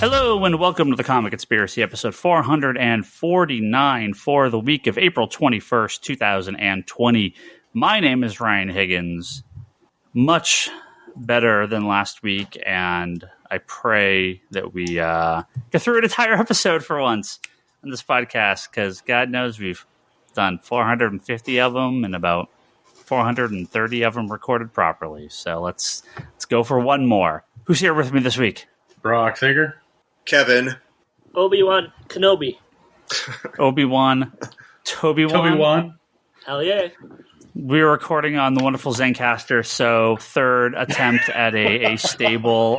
Hello and welcome to the Comic Conspiracy, episode 449 for the week of April 21st, 2020. My name is Ryan Higgins. Much better than last week, and I pray that we get through an entire episode for once on this podcast, because God knows we've done 450 of them and about 430 of them recorded properly. So let's go for one more. Who's here with me this week? Brock Sager. Kevin. Obi-Wan Kenobi. Obi-Wan. Toby-Wan. Hell yeah. We're recording on the wonderful Zencaster, so third attempt at a stable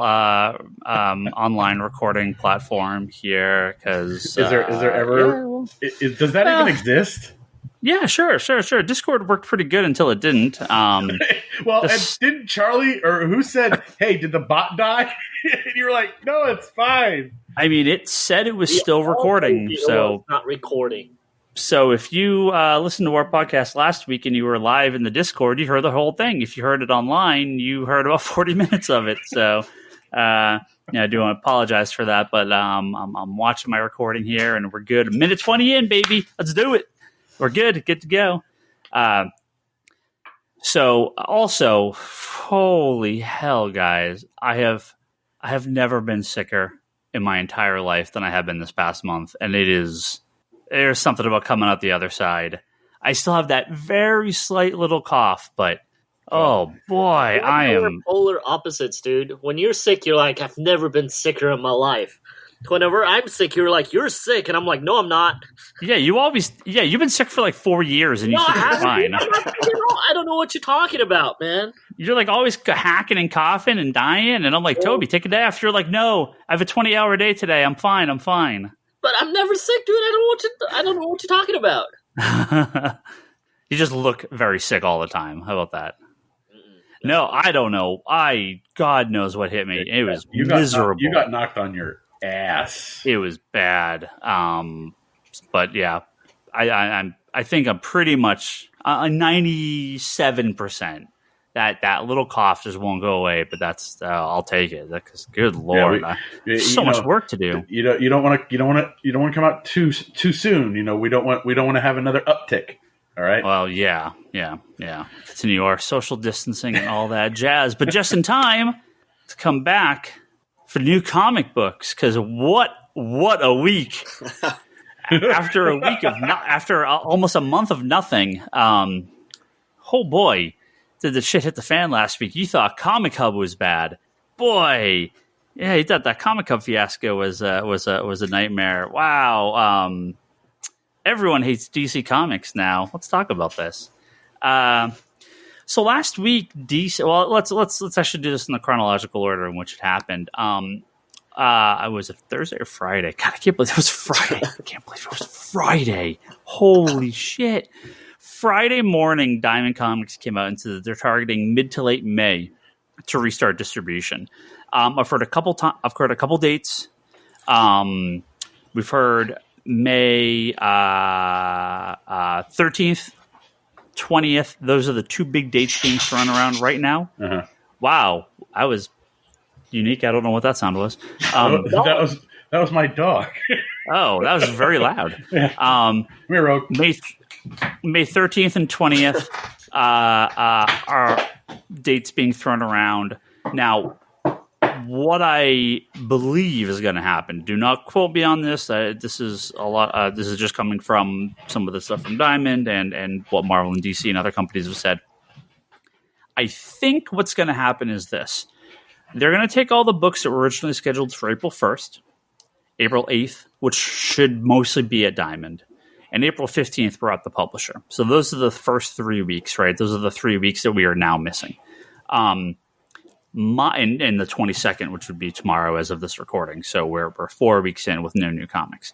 online recording platform here. Because is there ever does that even exist? Yeah, sure. Discord worked pretty good until it didn't. And didn't Charlie or who said, "Hey, did the bot die?" And you were like, "No, it's fine." I mean, it said it was still recording, so not recording. So if you listened to our podcast last week and you were live in the Discord, you heard the whole thing. If you heard it online, you heard about 40 minutes of it. So I do want to apologize for that, but I'm watching my recording here, and we're good. Minute 20 in, baby. Let's do it. We're good to go. So also, holy hell, guys, I have never been sicker in my entire life than I have been this past month, and there's something about coming out the other side. I still have that very slight little cough, but oh boy, We're polar opposites, dude. When you're sick, you're like, I've never been sicker in my life. Whenever I'm sick, you're like, you're sick, and I'm like, no, I'm not. Yeah, you've been sick for like 4 years, and you think you're fine. I don't know what you're talking about, man. You're like always hacking and coughing and dying, and I'm like, Toby, take a day off. You're like, no, I have a 20-hour day today. I'm fine. But I'm never sick, dude. I don't know what you're talking about. You just look very sick all the time. How about that? No, I don't know. God knows what hit me. It was miserable. You got knocked on your ass. It was bad. But yeah, I think I'm pretty much 97%. That little cough just won't go away, but that's I'll take it. Because good Lord, so much work to do. You don't want to come out too soon. We don't want to have another uptick. All right. Well, yeah. Continue our social distancing and all that jazz, but just in time to come back for new comic books. Because what a week! After almost a month of nothing. Oh boy, did the shit hit the fan last week? You thought Comic Hub was bad, boy. Yeah, you thought that Comic Hub fiasco was a nightmare. Wow. Everyone hates DC Comics now. Let's talk about this. So last week, DC. Well, let's actually do this in the chronological order in which it happened. Was it Thursday or Friday? God, I can't believe it was Friday. I can't believe it was Friday. Holy shit! Friday morning, Diamond Comics came out and said that they're targeting mid to late May to restart distribution. I've heard a couple dates. We've heard May 13th, 20th. Those are the two big dates being thrown around right now. Uh-huh. Wow, I was unique. I don't know what that sound was. That was my dog. Oh, that was very loud. May 13th and 20th are dates being thrown around. Now, what I believe is going to happen, do not quote me on this. This is a lot. This is just coming from some of the stuff from Diamond and what Marvel and DC and other companies have said. I think what's going to happen is this. They're going to take all the books that were originally scheduled for April 1st, April 8th, which should mostly be at Diamond, and April 15th brought the publisher. So those are the first 3 weeks, right? Those are the 3 weeks that we are now missing. And the 22nd, which would be tomorrow as of this recording. So we're 4 weeks in with no new comics.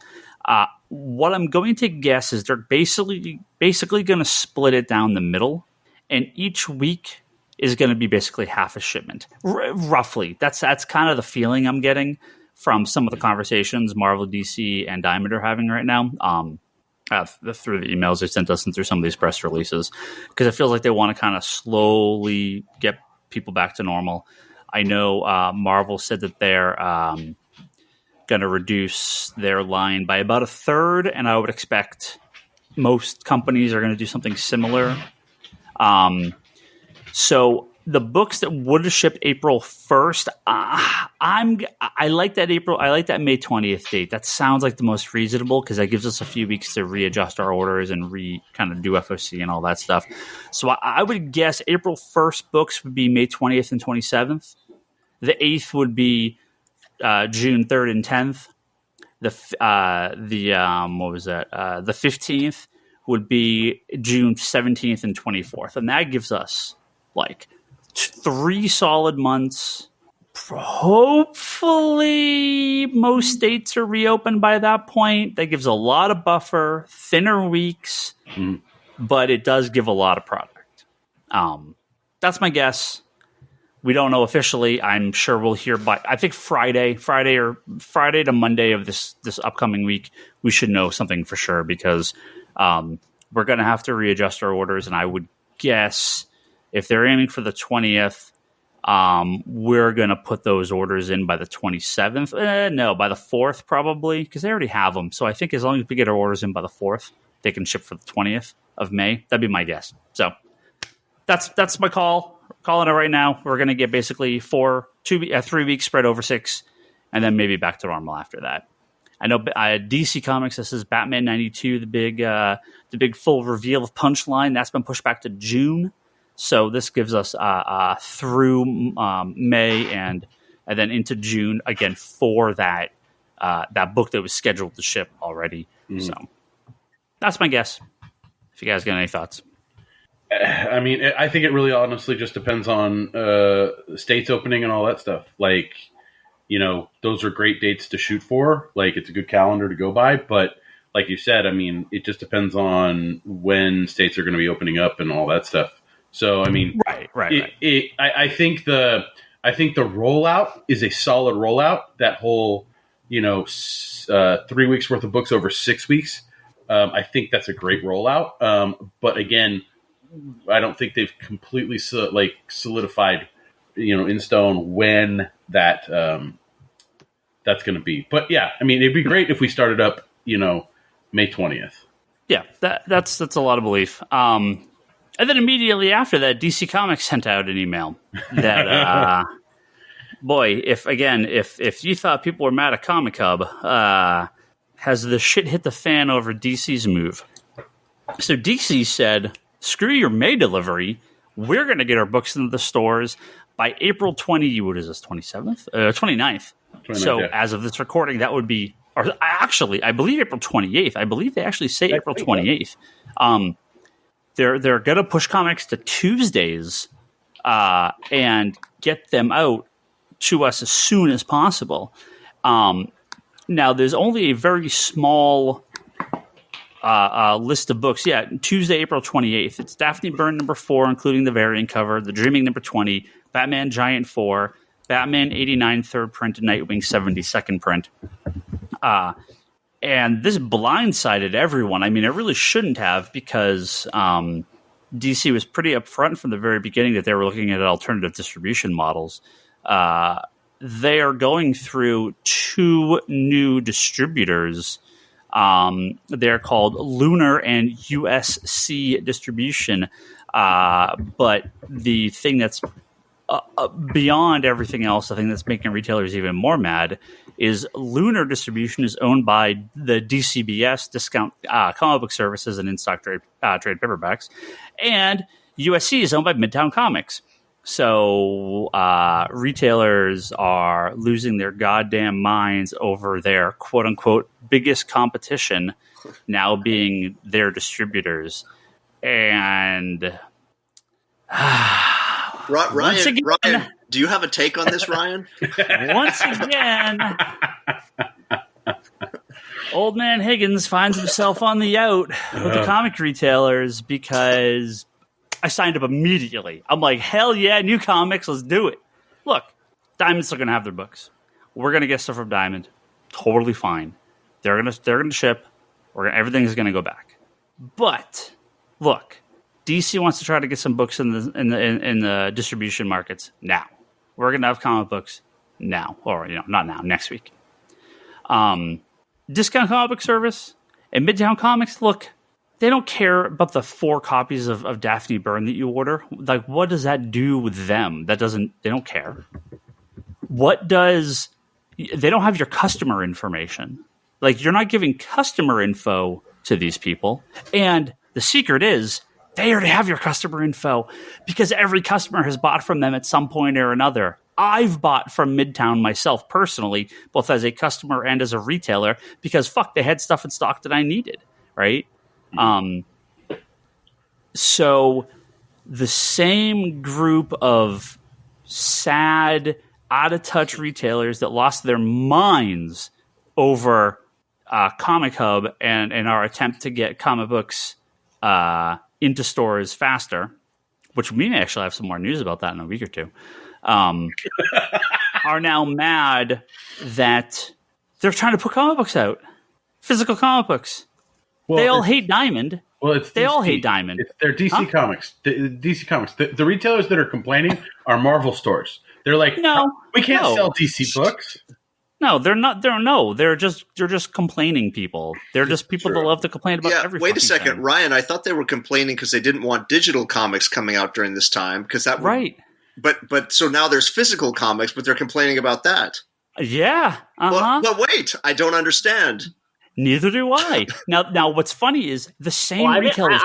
What I'm going to guess is they're basically going to split it down the middle, and each week is going to be basically half a shipment, roughly. That's kind of the feeling I'm getting from some of the conversations Marvel, DC, and Diamond are having right now. Through the emails they sent us and through some of these press releases, because it feels like they want to kind of slowly get people back to normal. I know Marvel said that they're going going to reduce their line by about a third, and I would expect most companies are going to do something similar. So the books that would have shipped April 1st, I like that May 20th date. That sounds like the most reasonable because that gives us a few weeks to readjust our orders and kind of do FOC and all that stuff. So I would guess April 1st books would be May 20th and 27th. The 8th would be June 3rd and 10th. The 15th would be June 17th and 24th, and that gives us like 3 solid months. Hopefully most states are reopened by that point. That gives a lot of buffer, thinner weeks, but it does give a lot of product. That's my guess. We don't know officially. I'm sure we'll hear by, I think Friday to Monday of this upcoming week, we should know something for sure because we're going to have to readjust our orders, and I would guess if they're aiming for the 20th, we're going to put those orders in by the 27th. No, by the 4th probably, because they already have them. So I think as long as we get our orders in by the 4th, they can ship for the 20th of May. That'd be my guess. So that's my call. Calling it right now. We're going to get basically 3 weeks spread over 6, and then maybe back to normal after that. I know DC Comics, this is Batman 92, the big full reveal of Punchline. That's been pushed back to June. So this gives us through May and then into June again for that book that was scheduled to ship already. So that's my guess. If you guys got any thoughts, I mean, I think it really honestly just depends on states opening and all that stuff. Like, those are great dates to shoot for. Like, it's a good calendar to go by. But like you said, I mean, it just depends on when states are going to be opening up and all that stuff. So, I mean, right. I think the rollout is a solid rollout. That whole, 3 weeks worth of books over 6 weeks. I think that's a great rollout. But again, I don't think they've completely solidified, in stone when that's going to be. But yeah, I mean, it'd be great if we started up, May 20th. Yeah, that's a lot of belief. And then immediately after that, DC Comics sent out an email that, boy, if you thought people were mad at Comic Hub, has the shit hit the fan over DC's move. So DC said, screw your May delivery. We're going to get our books into the stores by April 29th. 29th. So yeah. As of this recording, that would be, or actually, I believe April 28th. I believe they actually say April 28th. They're going to push comics to Tuesdays and get them out to us as soon as possible. Now, there's only a very small list of books. Yeah, Tuesday, April 28th. It's Daphne Byrne number 4, including the variant cover, The Dreaming number 20, Batman Giant 4, Batman 89 3rd print, and Nightwing 72nd print. And this blindsided everyone. I mean, it really shouldn't have because DC was pretty upfront from the very beginning that they were looking at alternative distribution models. They are going through 2 new distributors. They're called Lunar and USC Distribution. But the thing that's beyond everything else, the thing that's making retailers even more mad is Lunar Distribution is owned by the DCBS, Discount Comic Book Services and In-Stock Trade Paperbacks, and USC is owned by Midtown Comics. So retailers are losing their goddamn minds over their quote-unquote biggest competition now being their distributors. And Ryan, do you have a take on this, Ryan? Once again, old man Higgins finds himself on the out with the comic retailers because I signed up immediately. I'm like, hell yeah, new comics, let's do it. Look, Diamond's still going to have their books. We're going to get stuff from Diamond. Totally fine. They're going to ship. Everything is going to go back. But look, DC wants to try to get some books in the distribution markets now. We're going to have comic books now, or not now, next week. Discount comic book service and Midtown Comics, look, they don't care about the 4 copies of Daphne Byrne that you order. Like, what does that do with them? They don't care. They don't have your customer information. Like, you're not giving customer info to these people. And the secret is they already have your customer info because every customer has bought from them at some point or another. I've bought from Midtown myself personally, both as a customer and as a retailer, because they had stuff in stock that I needed, right? So the same group of sad, out-of-touch retailers that lost their minds over Comic Hub and our attempt to get comic books into stores faster, which we may actually have some more news about that in a week or two, are now mad that they're trying to put comic books out, physical comic books. Well, they all hate Diamond. Well, they all hate Diamond. They're DC Comics. DC Comics. The retailers that are complaining are Marvel stores. They're like, no, we can't sell DC books. No, they're not. They're just complaining people. They're just people that love to complain about everything. Wait a second, thing. Ryan. I thought they were complaining because they didn't want digital comics coming out during this time because that would, right. But so now there's physical comics, but they're complaining about that. Yeah. But wait, I don't understand. Neither do I. Now, what's funny is the same retailers.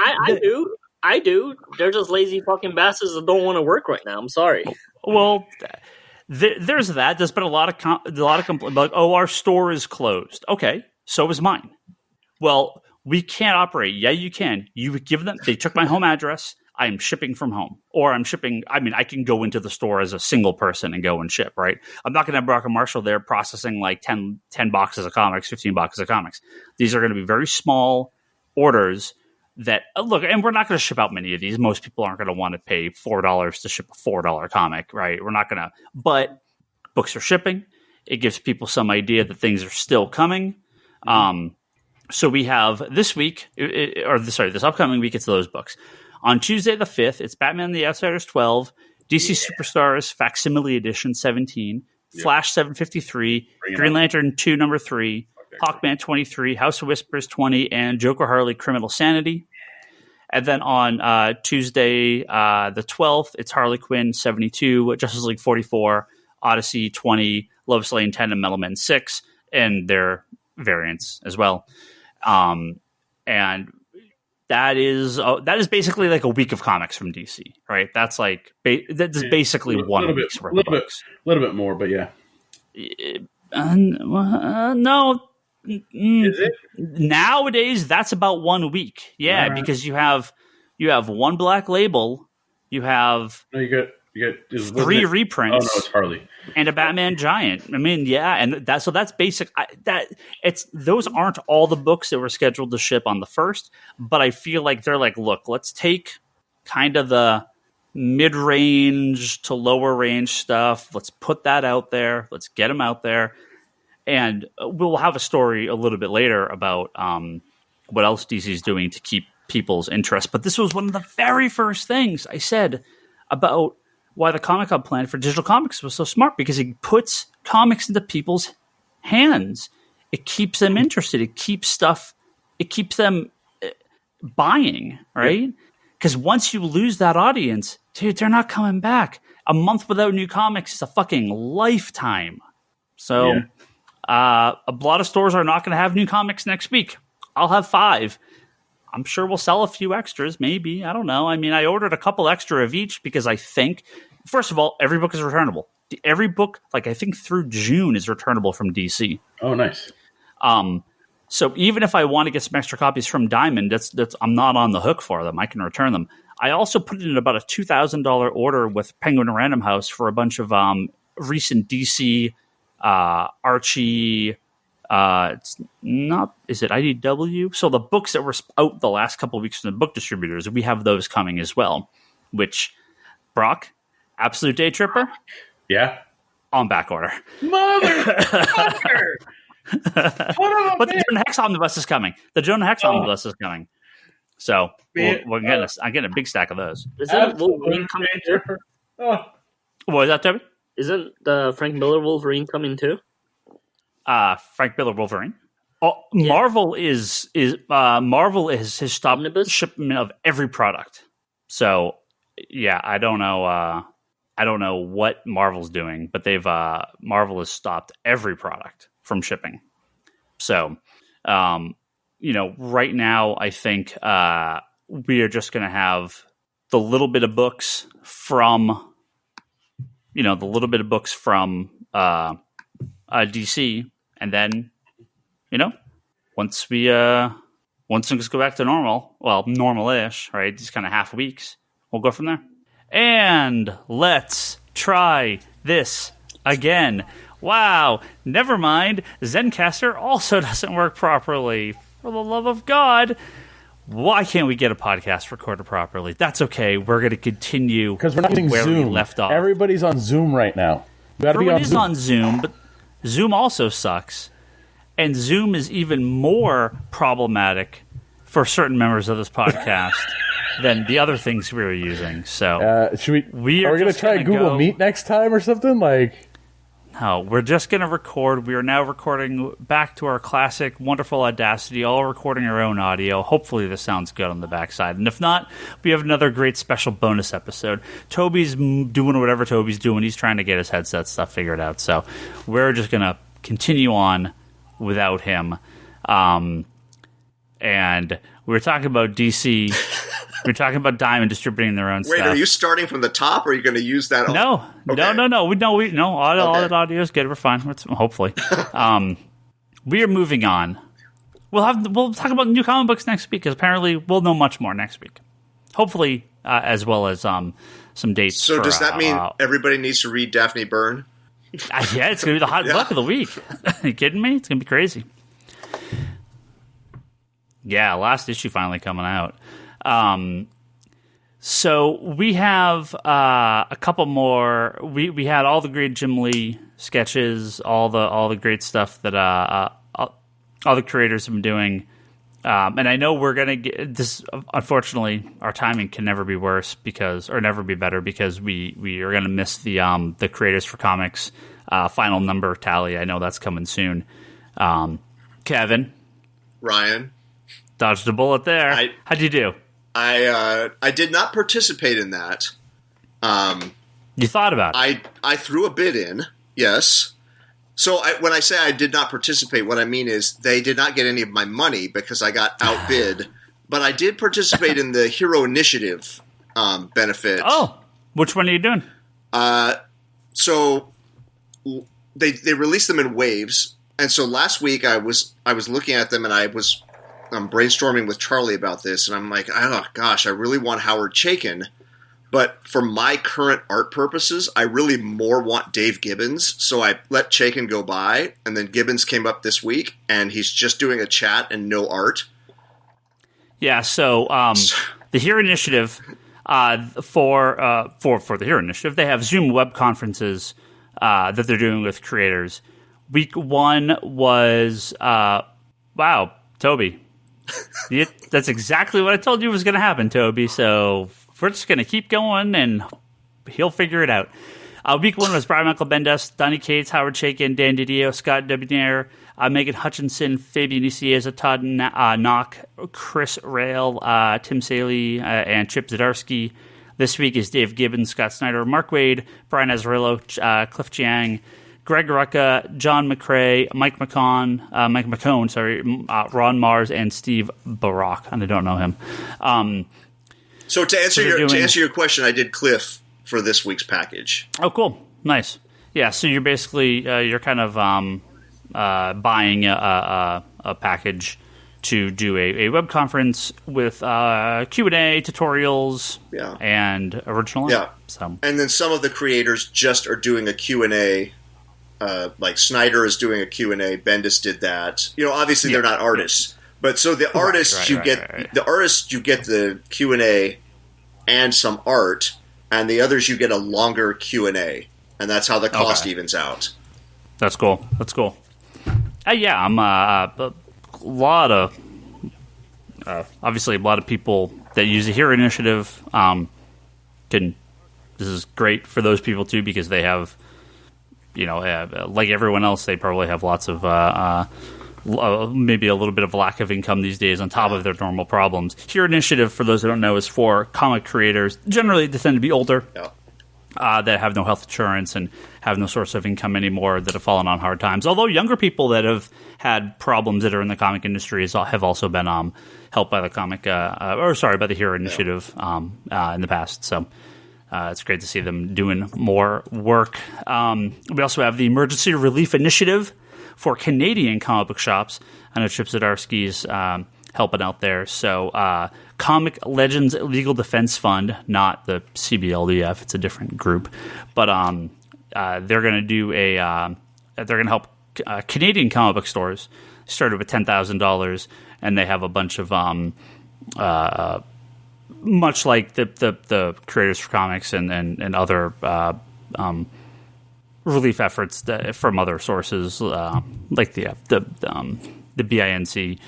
I do. They're just lazy fucking bastards that don't want to work right now. I'm sorry. Well, there's that. There's been a lot of complaints like, our store is closed. Okay, so is mine. Well, we can't operate. Yeah, you can. You give them. They took my home address. I am shipping from home, or I'm shipping. I mean, I can go into the store as a single person and go and ship. Right? I'm not going to have Brock and Marshall there processing like 10 boxes of comics, 15 boxes of comics. These are going to be very small orders. That look, and we're not going to ship out many of these. Most people aren't going to want to pay $4 to ship a $4 comic, right? We're not going to. But books are shipping. It gives people some idea that things are still coming. So we have this week, this upcoming week, it's those books. On Tuesday the 5th, it's Batman and the Outsiders 12, DC Superstars Facsimile Edition 17, Flash 753, Green Lantern 2 number 3. Hawkman 23, House of Whispers 20, and Joker Harley Criminal Sanity. And then on Tuesday the 12th, it's Harley Quinn 72, Justice League 44, Odyssey 20, Lois Lane 10, and Metal Men 6, and their variants as well. And that is basically like a week of comics from DC, right? That's like that's basically 1 week's worth of books. A little bit more, but yeah. No. Is it? Nowadays, that's about 1 week. Yeah, because you have one Black Label, you have you got 3 reprints. Oh no, it's Harley and a Batman Giant. I mean, yeah, and that's basic. Those aren't all the books that were scheduled to ship on the 1st, but I feel like they're like, look, let's take kind of the mid-range to lower range stuff. Let's put that out there. Let's get them out there. And we'll have a story a little bit later about what else DC is doing to keep people's interest. But this was one of the very first things I said about why the Comic Hub plan for digital comics was so smart, because it puts comics into people's hands. It keeps them interested. It keeps them buying, right? Because once you lose that audience, dude, they're not coming back. A month without new comics is a fucking lifetime. So... Yeah. A lot of stores are not going to have new comics next week. I'll have 5. I'm sure we'll sell a few extras, maybe. I don't know. I mean, I ordered a couple extra of each because I think, first of all, every book is returnable. Every book, like I think through June, is returnable from DC. Oh, nice. So even if I want to get some extra copies from Diamond, that's I'm not on the hook for them. I can return them. I also put in about a $2,000 order with Penguin and Random House for a bunch of recent DC. Archie, it's not, is it IDW? So the books that were out the last couple of weeks from the book distributors, we have those coming as well, which Brock, Absolute Day Tripper. Yeah. On back order. Motherfucker! But the Jonah Hex Omnibus is coming. Omnibus is coming. So I'm getting a big stack of those. Isn't Wolverine coming too? What is that, Toby? Isn't the Frank Miller Wolverine coming too? Frank Miller Wolverine. Oh, yeah. Marvel has stopped Omnibus? shipment of every product. So yeah, I don't know what Marvel's doing, but Marvel has stopped every product from shipping. So right now I think we are just going to have the little bit of books from DC, and then once things go back to normal, well, normal-ish, right? These kind of half weeks, we'll go from there. And let's try this again. Wow, never mind. Zencaster also doesn't work properly. For the love of God, why can't we get a podcast recorded properly? That's okay. We're going to continue because we're not using where Zoom. We left off. Everybody's on Zoom right now. Everyone is on Zoom, but Zoom also sucks. And Zoom is even more problematic for certain members of this podcast than the other things we were using. So, are we going to try Google Meet next time or something? No, we're just going to record. We are now recording back to our classic, wonderful Audacity, all recording our own audio. Hopefully this sounds good on the backside. And if not, we have another great special bonus episode. Toby's doing whatever Toby's doing. He's trying to get his headset stuff figured out. So we're just going to continue on without him. And we were talking about DC. We were talking about Diamond distributing their own stuff. Wait, are you starting from the top, or are you going to use that? No. All that audio is good. We're fine. Hopefully, we are moving on. We'll talk about new comic books next week, because apparently we'll know much more next week. Hopefully, as well as some dates. So does that mean everybody needs to read Daphne Byrne? Yeah, it's going to be the hot book of the week. Are you kidding me? It's going to be crazy. Yeah, last issue finally coming out. So we have a couple more. We had all the great Jim Lee sketches, all the great stuff that all the creators have been doing. And I know we're gonna get this. Unfortunately, our timing can never be worse or never be better, because we are gonna miss the Creators for Comics final number tally. I know that's coming soon. Kevin, Ryan, dodged a bullet there. How'd you do? I did not participate in that. You thought about it. I threw a bid in, yes. So when I say I did not participate, what I mean is they did not get any of my money because I got outbid. But I did participate in the Hero Initiative benefit. Oh, which one are you doing? So they released them in waves, and so last week I was looking at them, and I'm brainstorming with Charlie about this, and I'm like, oh gosh, I really want Howard Chaykin, but for my current art purposes, I really more want Dave Gibbons, so I let Chaykin go by, and then Gibbons came up this week, and he's just doing a chat and no art. Yeah, so the Hero Initiative, for the Hero Initiative, they have Zoom web conferences that they're doing with creators. Week 1 was, wow, Toby. That's exactly what I told you was going to happen, Toby. So we're just going to keep going, and he'll figure it out. Week 1 was Brian Michael Bendis, Donny Cates, Howard Chaykin, Dan Didio, Scott Debonair, Megan Hutchinson, Fabian Nicieza, Todd Knock, Chris Rail, Tim Saley, and Chip Zdarsky. This week is Dave Gibbons, Scott Snyder, Mark Waid, Brian Azzarello, Cliff Chiang, Greg Rucka, John McCrae, Mike McCone, Ron Mars, and Steve Barak, and I don't know him. So to answer your question, I did Cliff for this week's package. Oh, cool, nice. Yeah, so you're basically you're kind of buying a package to do a web conference with Q&A, tutorials, and original. Yeah, so. And then some of the creators just are doing a Q&A. Like Snyder is doing a Q&A. Bendis did that. Obviously they're not artists, but so the artists you get the Q&A and some art, and the others you get a longer Q&A, and that's how the cost evens out. That's cool. Yeah, I'm a lot of obviously a lot of people that use the Hero Initiative. This is great for those people too, because they have like everyone else, they probably have lots of maybe a little bit of lack of income these days on top of their normal problems. Here Initiative, for those who don't know, is for comic creators. Generally, they tend to be older, that have no health insurance and have no source of income anymore, that have fallen on hard times. Although younger people that have had problems that are in the comic industry have also been helped by the by the Hero Initiative in the past. So it's great to see them doing more work. We also have the Emergency Relief Initiative for Canadian comic book shops. I know Chip Zdarsky's helping out there. So Comic Legends Legal Defense Fund, not the CBLDF, it's a different group. But they're going to do they're going to help Canadian comic book stores. Started with $10,000, and they have a bunch of much like the Creators for Comics and other relief efforts from other sources, like the BINC.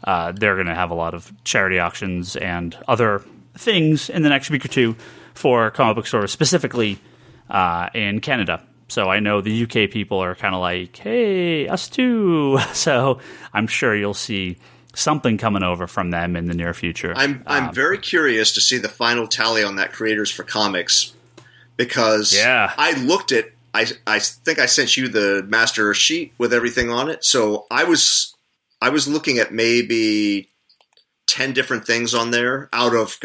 They're going to have a lot of charity auctions and other things in the next week or two for comic book stores, specifically in Canada. So I know the UK people are kind of like, hey, us too. So I'm sure you'll see something coming over from them in the near future. I'm very curious to see the final tally on that Creators for Comics, because I looked at, I think I sent you the master sheet with everything on it. So I was looking at maybe 10 different things on there out of,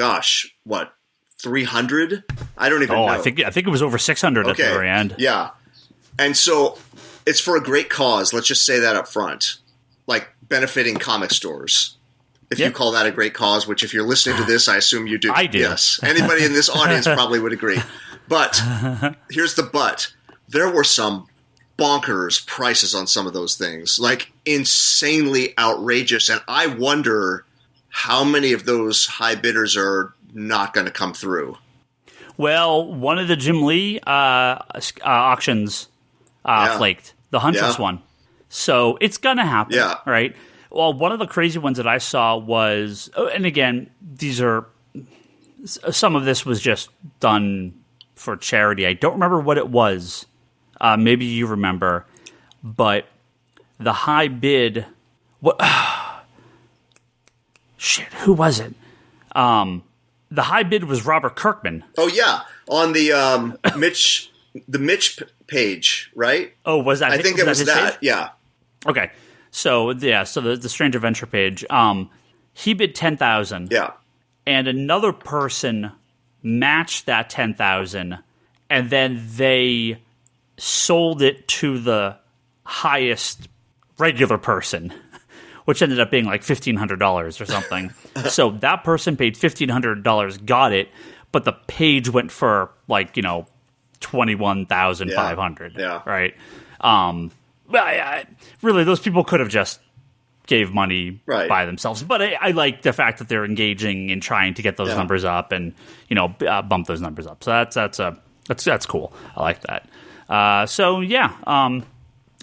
300? I don't even know. I think it was over 600 at the very end. Yeah. And so it's for a great cause. Let's just say that up front. Like benefiting comic stores. If you call that a great cause, which if you're listening to this, I assume you do. I do. Yes. Anybody in this audience probably would agree. But here's the but. There were some bonkers prices on some of those things. Like insanely outrageous. And I wonder how many of those high bidders are not going to come through. Well, one of the Jim Lee auctions flaked. The Huntress one. So it's going to happen, right? Well, one of the crazy ones that I saw was, and again, some of this was just done for charity. I don't remember what it was. Maybe you remember, but the high bid. Who was it? The high bid was Robert Kirkman. Oh yeah, on the Mitch page, right? Oh, was that? I think it was that. Page? Yeah. Okay, so the Strange Adventure page. He bid 10,000. Yeah, and another person matched that 10,000, and then they sold it to the highest regular person, which ended up being like $1,500 or something. So that person paid $1,500, got it, but the page went for like, $21,500. Yeah. Right. Really, those people could have just gave money by themselves. But I like the fact that they're engaging in trying to get those numbers up and bump those numbers up. So that's cool. I like that.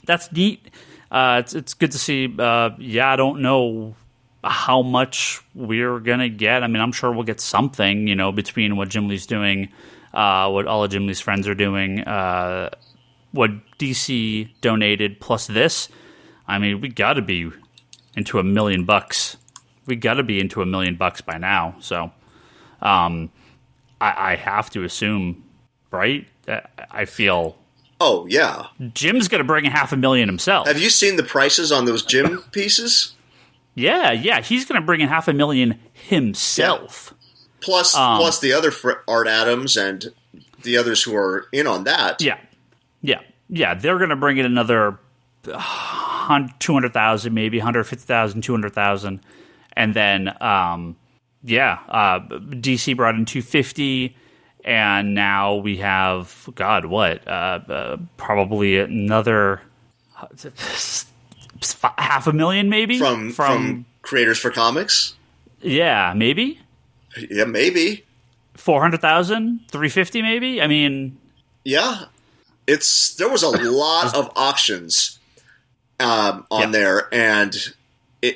That's neat. It's good to see. I don't know how much we're gonna get. I mean, I'm sure we'll get something. Between what Jim Lee's doing, what all of Jim Lee's friends are doing, what DC donated, plus this. I mean, we got to be into $1 million. We got to be into $1 million by now. So, I have to assume, right? I feel. Oh yeah, Jim's going to bring $500,000 himself. Have you seen the prices on those Jim pieces? Yeah, he's going to bring $500,000 himself. Yeah. Plus the other Art Adams and the others who are in on that. Yeah. They're going to bring in another 200,000, maybe 150,000, 200,000, and then DC brought in 250. And now we have, probably another $500,000 maybe? From Creators for Comics? Yeah, maybe? Yeah, maybe. 400,000? 350 maybe? I mean... Yeah. There was a lot of auctions on there, and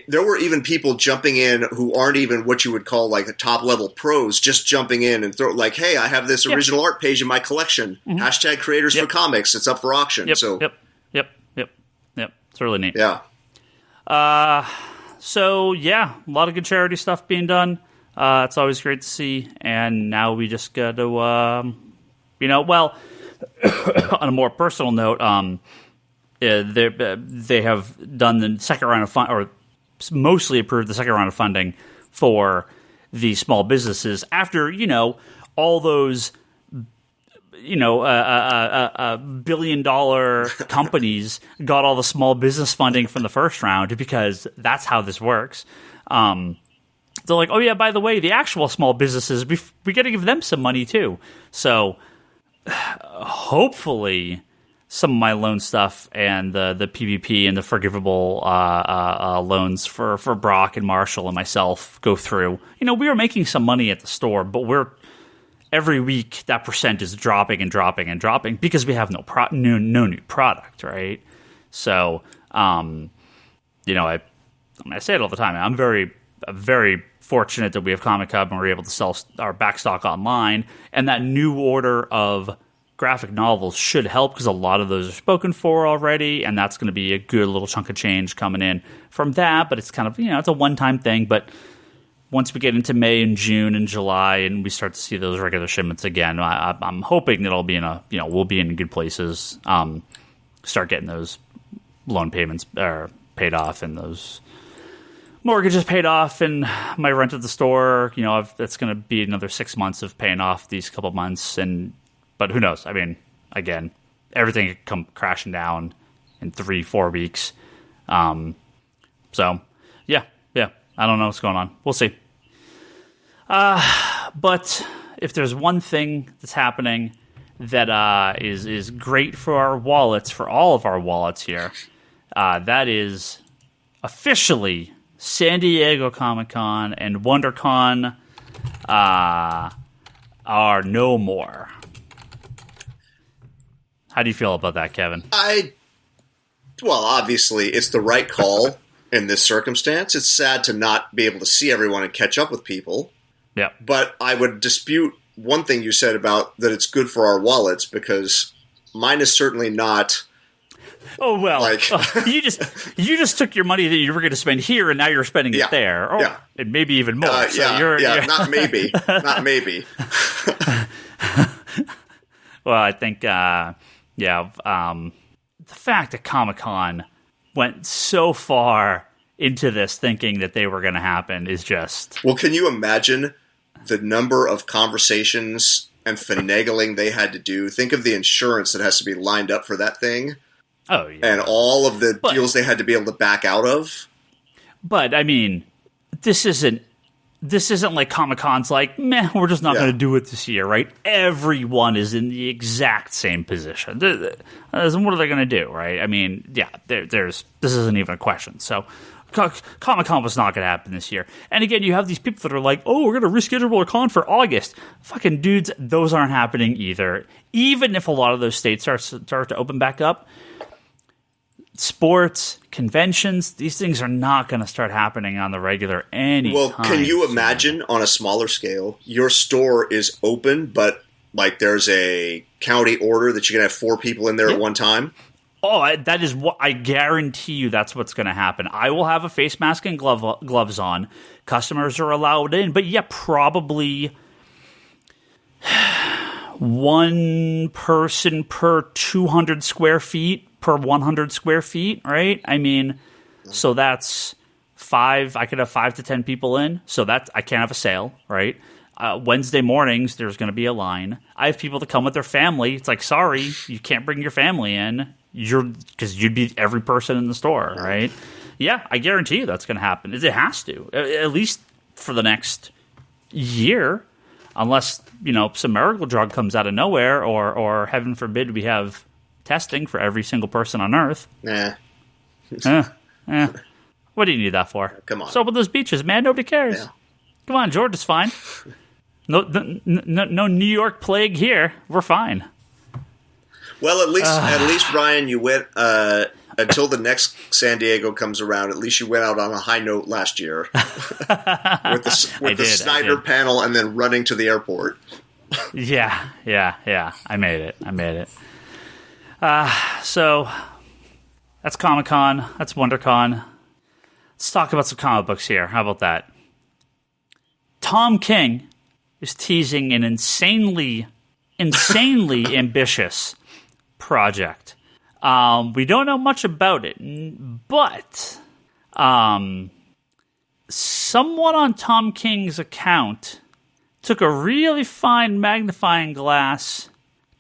there were even people jumping in who aren't even what you would call like a top level pros, just jumping in and throw like, "Hey, I have this original art page in my collection. Hashtag creators for comics. It's up for auction." Yep. So It's really neat. Yeah. So yeah, a lot of good charity stuff being done. It's always great to see. And now we just got to, on a more personal note, they have done the second round of fund, or mostly approved the second round of funding for the small businesses after, all those, $1 billion companies got all the small business funding from the first round, because that's how this works. They're like, oh yeah, by the way, the actual small businesses, we got to give them some money too. So hopefully some of my loan stuff and the PvP and the forgivable loans for Brock and Marshall and myself go through. We were making some money at the store, but every week that percent is dropping and dropping and dropping because we have no new product, right? So, I say it all the time. I'm very fortunate that we have Comic Hub and we're able to sell our backstock online, and that new order of graphic novels should help because a lot of those are spoken for already, and that's going to be a good little chunk of change coming in from that. But it's kind of, it's a one-time thing. But once we get into May and June and July and we start to see those regular shipments again, I'm hoping that it'll be we'll be in good places. Start getting those loan payments paid off and those mortgages paid off and my rent at the store. That's going to be another 6 months of paying off these couple months. But who knows? I mean, again, everything could come crashing down in 3-4 weeks. So yeah. I don't know what's going on. We'll see. But if there's one thing that's happening that is great for our wallets, for all of our wallets here, that is officially San Diego Comic-Con and WonderCon are no more. How do you feel about that, Kevin? Well, obviously, it's the right call. In this circumstance, it's sad to not be able to see everyone and catch up with people. Yeah. But I would dispute one thing you said about that it's good for our wallets, because mine is certainly not. Oh, well, you just took your money that you were going to spend here and now you're spending it there. And maybe even more. Not maybe. Not maybe. Well, I think, the fact that Comic-Con went so far into this thinking that they were going to happen is just... Well, can you imagine the number of conversations and finagling they had to do? Think of the insurance that has to be lined up for that thing. Oh, yeah. And all of the deals they had to be able to back out of. But, I mean, this isn't like Comic-Con's like, meh, we're just not going to do it this year, right? Everyone is in the exact same position. What are they going to do, right? I mean, this isn't even a question. So Comic-Con was not going to happen this year. And again, you have these people that are like, oh, we're going to reschedule a con for August. Fucking dudes, those aren't happening either. Even if a lot of those states start to open back up, sports, conventions, these things are not going to start happening on the regular anytime. Well, can you imagine on a smaller scale, your store is open, but like there's a county order that you can have 4 people in there at one time? Oh, that is what I guarantee you. That's what's going to happen. I will have a face mask and gloves on. Customers are allowed in, but probably one person per 200 square feet per 100 square feet, right? I mean, so that's 5. I could have 5 to 10 people in. So I can't have a sale, right? Wednesday mornings, there's going to be a line. I have people that come with their family. It's like, sorry, you can't bring your family in. Because you'd be every person in the store, right? Yeah, I guarantee you that's going to happen. It has to, at least for the next year, unless some miracle drug comes out of nowhere, or heaven forbid we have testing for every single person on Earth. Nah. What do you need that for? Come on. So with those beaches, man, nobody cares. Yeah. Come on, George is fine. No New York plague here. We're fine. Well, at least Ryan, you went until the next San Diego comes around, at least you went out on a high note last year with the Snyder panel and then running to the airport. Yeah. I made it. So that's Comic-Con. That's WonderCon. Let's talk about some comic books here. How about that? Tom King is teasing an insanely ambitious project. We don't know much about it, but someone on Tom King's account took a really fine magnifying glass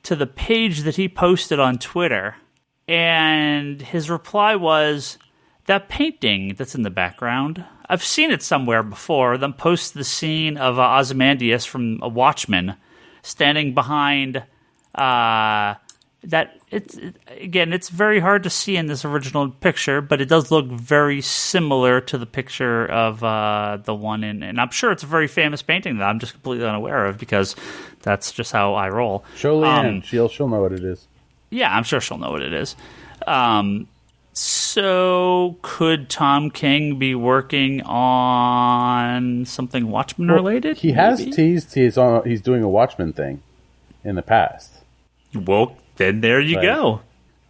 to the page that he posted on Twitter, and his reply was, that painting that's in the background, I've seen it somewhere before. Then post the scene of Ozymandias from Watchmen standing behind that. It's very hard to see in this original picture, but it does look very similar to the picture of the one in. And I'm sure it's a very famous painting that I'm just completely unaware of because that's just how I roll. Show Leanne. She'll know what it is. Yeah, I'm sure she'll know what it is. So could Tom King be working on something Watchmen related? He has teased he's doing a Watchmen thing in the past. Well, then there you go.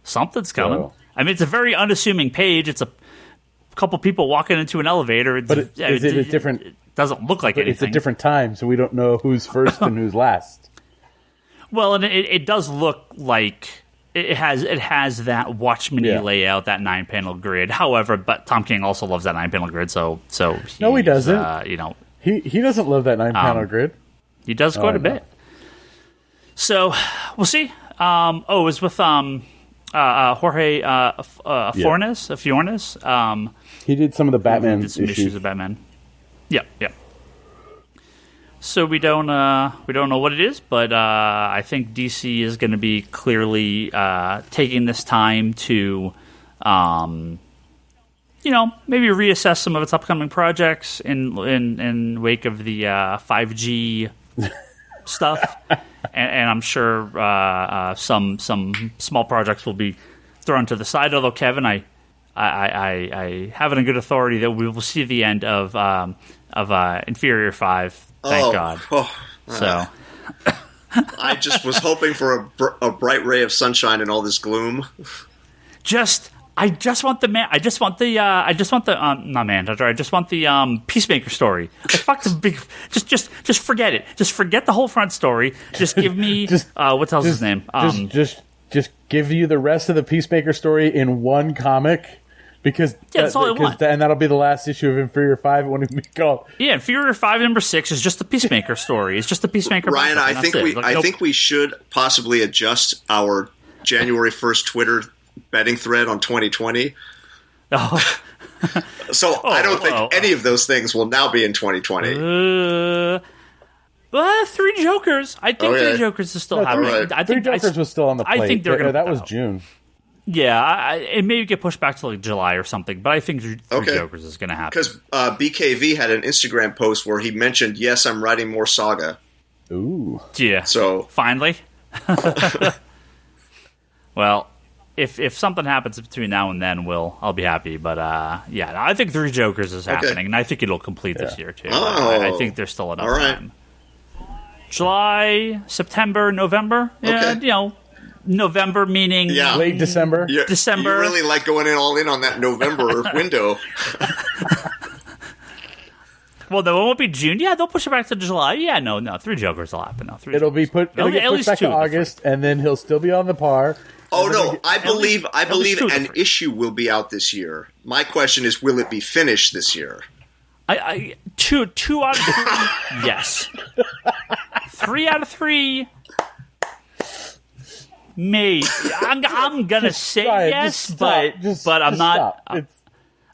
Something's coming. So, I mean, it's a very unassuming page. It's a couple people walking into an elevator. But is it a different? It doesn't look like anything. It's a different time, so we don't know who's first and who's last. Well, and it does look like it has that Watchmen-y layout, that 9-panel grid. However, but Tom King also loves that 9-panel grid, so no, he doesn't. He doesn't love that 9-panel grid. He does quite a bit. So we'll see. It was with Jorge Fornes. He did some of the Batman issues of Batman. Yep. So we don't know what it is, but I think DC is going to be clearly taking this time to, maybe reassess some of its upcoming projects in wake of the 5G stuff, and I'm sure some small projects will be thrown to the side. Although Kevin, I have it in good authority that we will see the end of Inferior 5. Thank God. So I just was hoping for a bright ray of sunshine in all this gloom. I just want the Peacemaker story. Fuck the big. Just forget it. Just forget the whole front story. Just give me what tells his name. Just give you the rest of the Peacemaker story in one comic. Because that's all I want. And that'll be the last issue of Inferior 5 when it be called. Yeah, Inferior 5 number 6 is just the Peacemaker story. It's just the Peacemaker. Ryan, I think we should possibly adjust our January 1st Twitter betting thread on 2020. Oh. I don't think any of those things will now be in 2020. Three Jokers. I think Three Jokers is still happening. Right. I think Three Jokers was still on the plate. I think they're going to. That was June. Yeah, it may get pushed back to like July or something, but I think Three Jokers is going to happen. Because BKV had an Instagram post where he mentioned, "Yes, I'm writing more Saga." Ooh, yeah. So finally, well, if something happens between now and then, I'll be happy. But I think Three Jokers is happening, and I think it'll complete this year too. I think there's still enough time. July, September, November. Yeah, November meaning late December. December. You really like going all in on that November window. Well, no, it won't be June. Yeah, they'll push it back to July. Yeah, no, Three Jokers will happen. No, it'll get pushed back to August, and then he'll still be on the par. Oh no, I believe an issue will be out this year. My question is, will it be finished this year? Two out of 3, yes. 3 out of 3. Maybe I'm gonna say yes, but I'm not.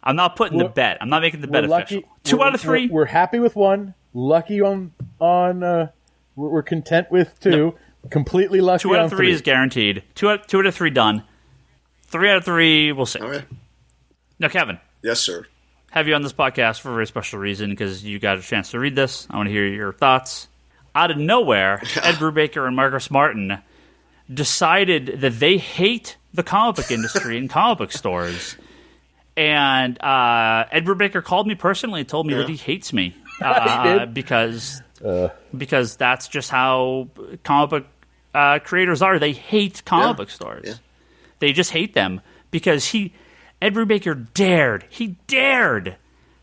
I'm not putting the bet. I'm not making the bet official. 2 out of 3. We're happy with 1. Lucky on. We're content with 2. No. Completely lucky. 2 out of 3 is guaranteed. 2 out of 3 done. 3 out of 3. We'll see. Okay. Now, Kevin. Yes, sir. Have you on this podcast for a very special reason because you got a chance to read this. I want to hear your thoughts. Out of nowhere, Ed Brubaker and Marcus Martin decided that they hate the comic book industry and comic book stores. And Ed Brubaker called me personally and told me that he hates me because that's just how comic book creators are. They hate comic book stores. Yeah. They just hate them because Ed Brubaker dared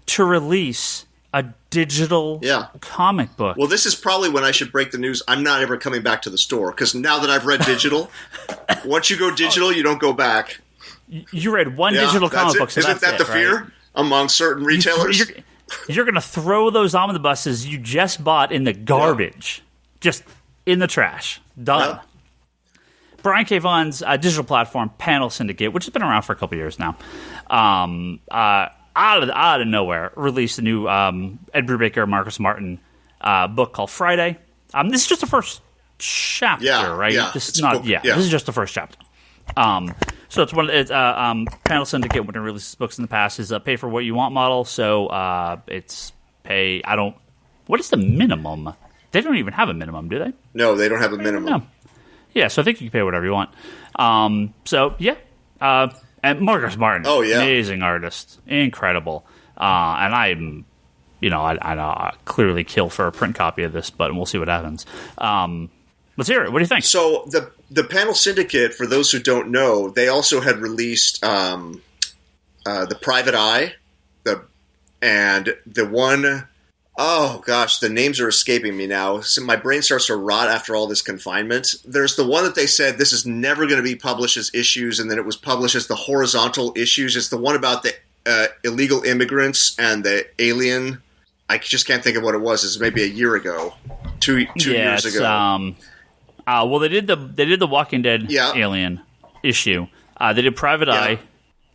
to release a digital comic book. Well, this is probably when I should break the news. I'm not ever coming back to the store because now that I've read digital, once you go digital, you don't go back. You read one digital comic book, so isn't that the fear among certain retailers? You're going to throw those omnibuses you just bought in the garbage, just in the trash. Done. Yeah. Brian K. Vaughan's digital platform, Panel Syndicate, which has been around for a couple years now, out of nowhere, released a new Ed Brubaker, Marcus Martin book called Friday. This is just the first chapter, right? Yeah, this is just the first chapter. So it's Panel Syndicate, when it releases books in the past, is a pay for what you want model. So it's pay. What is the minimum? They don't even have a minimum, do they? No, they don't have a minimum. No. Yeah, so I think you can pay whatever you want. And Marcus Martin, amazing artist, incredible. And I'm, I clearly kill for a print copy of this, but we'll see what happens. Let's hear it. What do you think? So the Panel Syndicate, for those who don't know, they also had released The Private Eye, and the one, oh gosh, the names are escaping me now. So my brain starts to rot after all this confinement. There's the one that they said this is never going to be published as issues, and then it was published as the horizontal issues. It's the one about the illegal immigrants and the alien. I just can't think of what it was. It's maybe a year ago, two years ago. Well, they did the Walking Dead alien issue. They did Private Eye.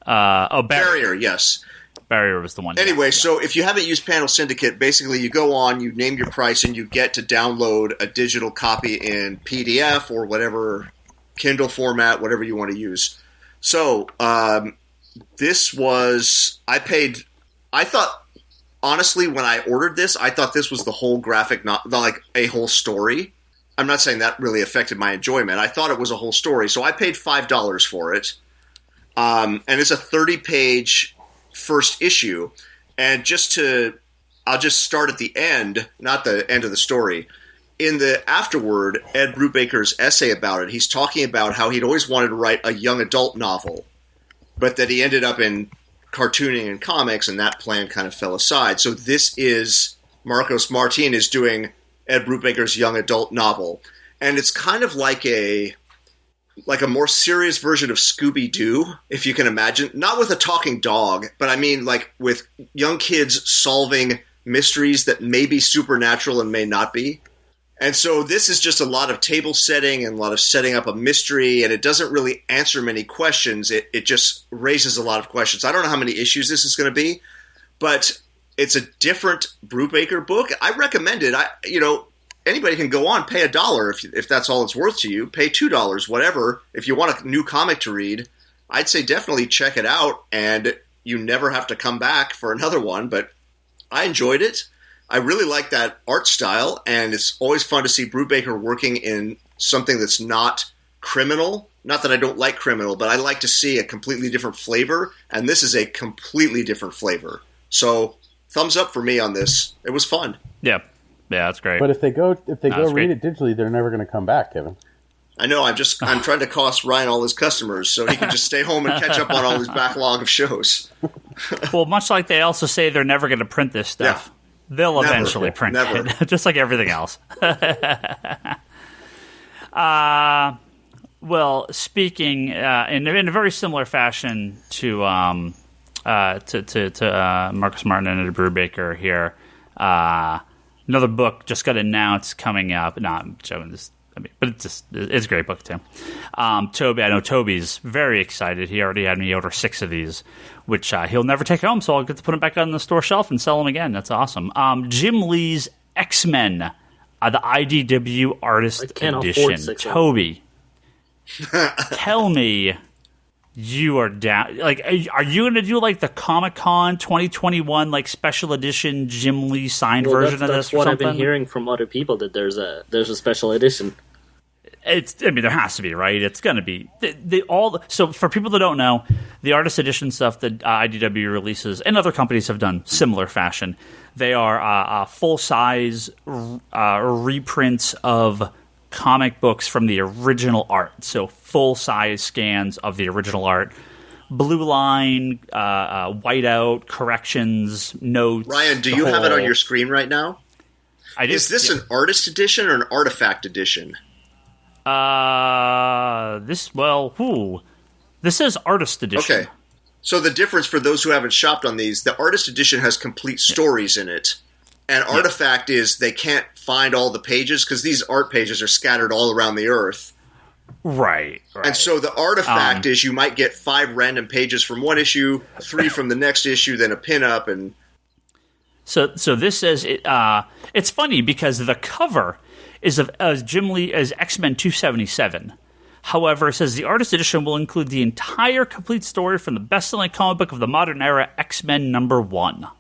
Barrier, yes. Barrier was the one. Anyway, so if you haven't used Panel Syndicate, basically you go on, you name your price, and you get to download a digital copy in PDF or whatever Kindle format, whatever you want to use. So this was, I thought, honestly, when I ordered this, I thought this was the whole graphic, not like a whole story. I'm not saying that really affected my enjoyment. I thought it was a whole story, so I paid $5 for it. And it's a 30-page first issue. And I'll just start at the end, not the end of the story. In the afterword, Ed Brubaker's essay about it, he's talking about how he'd always wanted to write a young adult novel, but that he ended up in cartooning and comics, and that plan kind of fell aside. So this is Marcos Martin is doing Ed Brubaker's young adult novel, and it's kind of like a more serious version of Scooby-Doo, if you can imagine. Not with a talking dog, but I mean like with young kids solving mysteries that may be supernatural and may not be. And so this is just a lot of table setting and a lot of setting up a mystery, and it doesn't really answer many questions. It just raises a lot of questions. I don't know how many issues this is going to be, but it's a different Brubaker book. I recommend it. Anybody can go on, pay $1 if that's all it's worth to you. Pay $2, whatever. If you want a new comic to read, I'd say definitely check it out, and you never have to come back for another one. But I enjoyed it. I really like that art style, and it's always fun to see Brubaker working in something that's not criminal. Not that I don't like criminal, but I like to see a completely different flavor, and this is a completely different flavor. So thumbs up for me on this. It was fun. Yeah, that's great. But if they go read it digitally, they're never going to come back, Kevin. I know. I'm trying to cost Ryan all his customers so he can just stay home and catch up on all his backlog of shows. Well, much like they also say they're never going to print this stuff. Yeah. They'll eventually print it, just like everything else. Well, speaking in a very similar fashion to Marcus Martin and Ed Brubaker here, another book just got announced coming up. No, I'm showing this. But it's a great book too. Toby, I know Toby's very excited. He already had me order 6 of these, which he'll never take home, so I'll get to put them back on the store shelf and sell them again. That's awesome. Jim Lee's X-Men, the IDW Artist Edition. Toby, tell me you are down. Like, are you going to do like the Comic-Con 2021 like special edition Jim Lee signed version of this? That's what I've been hearing from other people, that there's a special edition. there has to be, right? It's going to be so for people that don't know, the artist edition stuff that IDW releases and other companies have done similar fashion. They are full size reprints of comic books from the original art. So full size scans of the original art. Blue line, whiteout, corrections, notes. Ryan, do you have it on your screen right now? I do. Is this an artist edition or an artifact edition? This is artist edition. Okay. So the difference for those who haven't shopped on these, the artist edition has complete stories in it. And artifact is they can't find all the pages because these art pages are scattered all around the earth. Right. And so the artifact is you might get 5 random pages from one issue, 3 from the next issue, then a pinup, and so this is it's funny because the cover is of Jim Lee as X-Men 277. However, it says the artist edition will include the entire complete story from the best-selling comic book of the modern era, X-Men #1.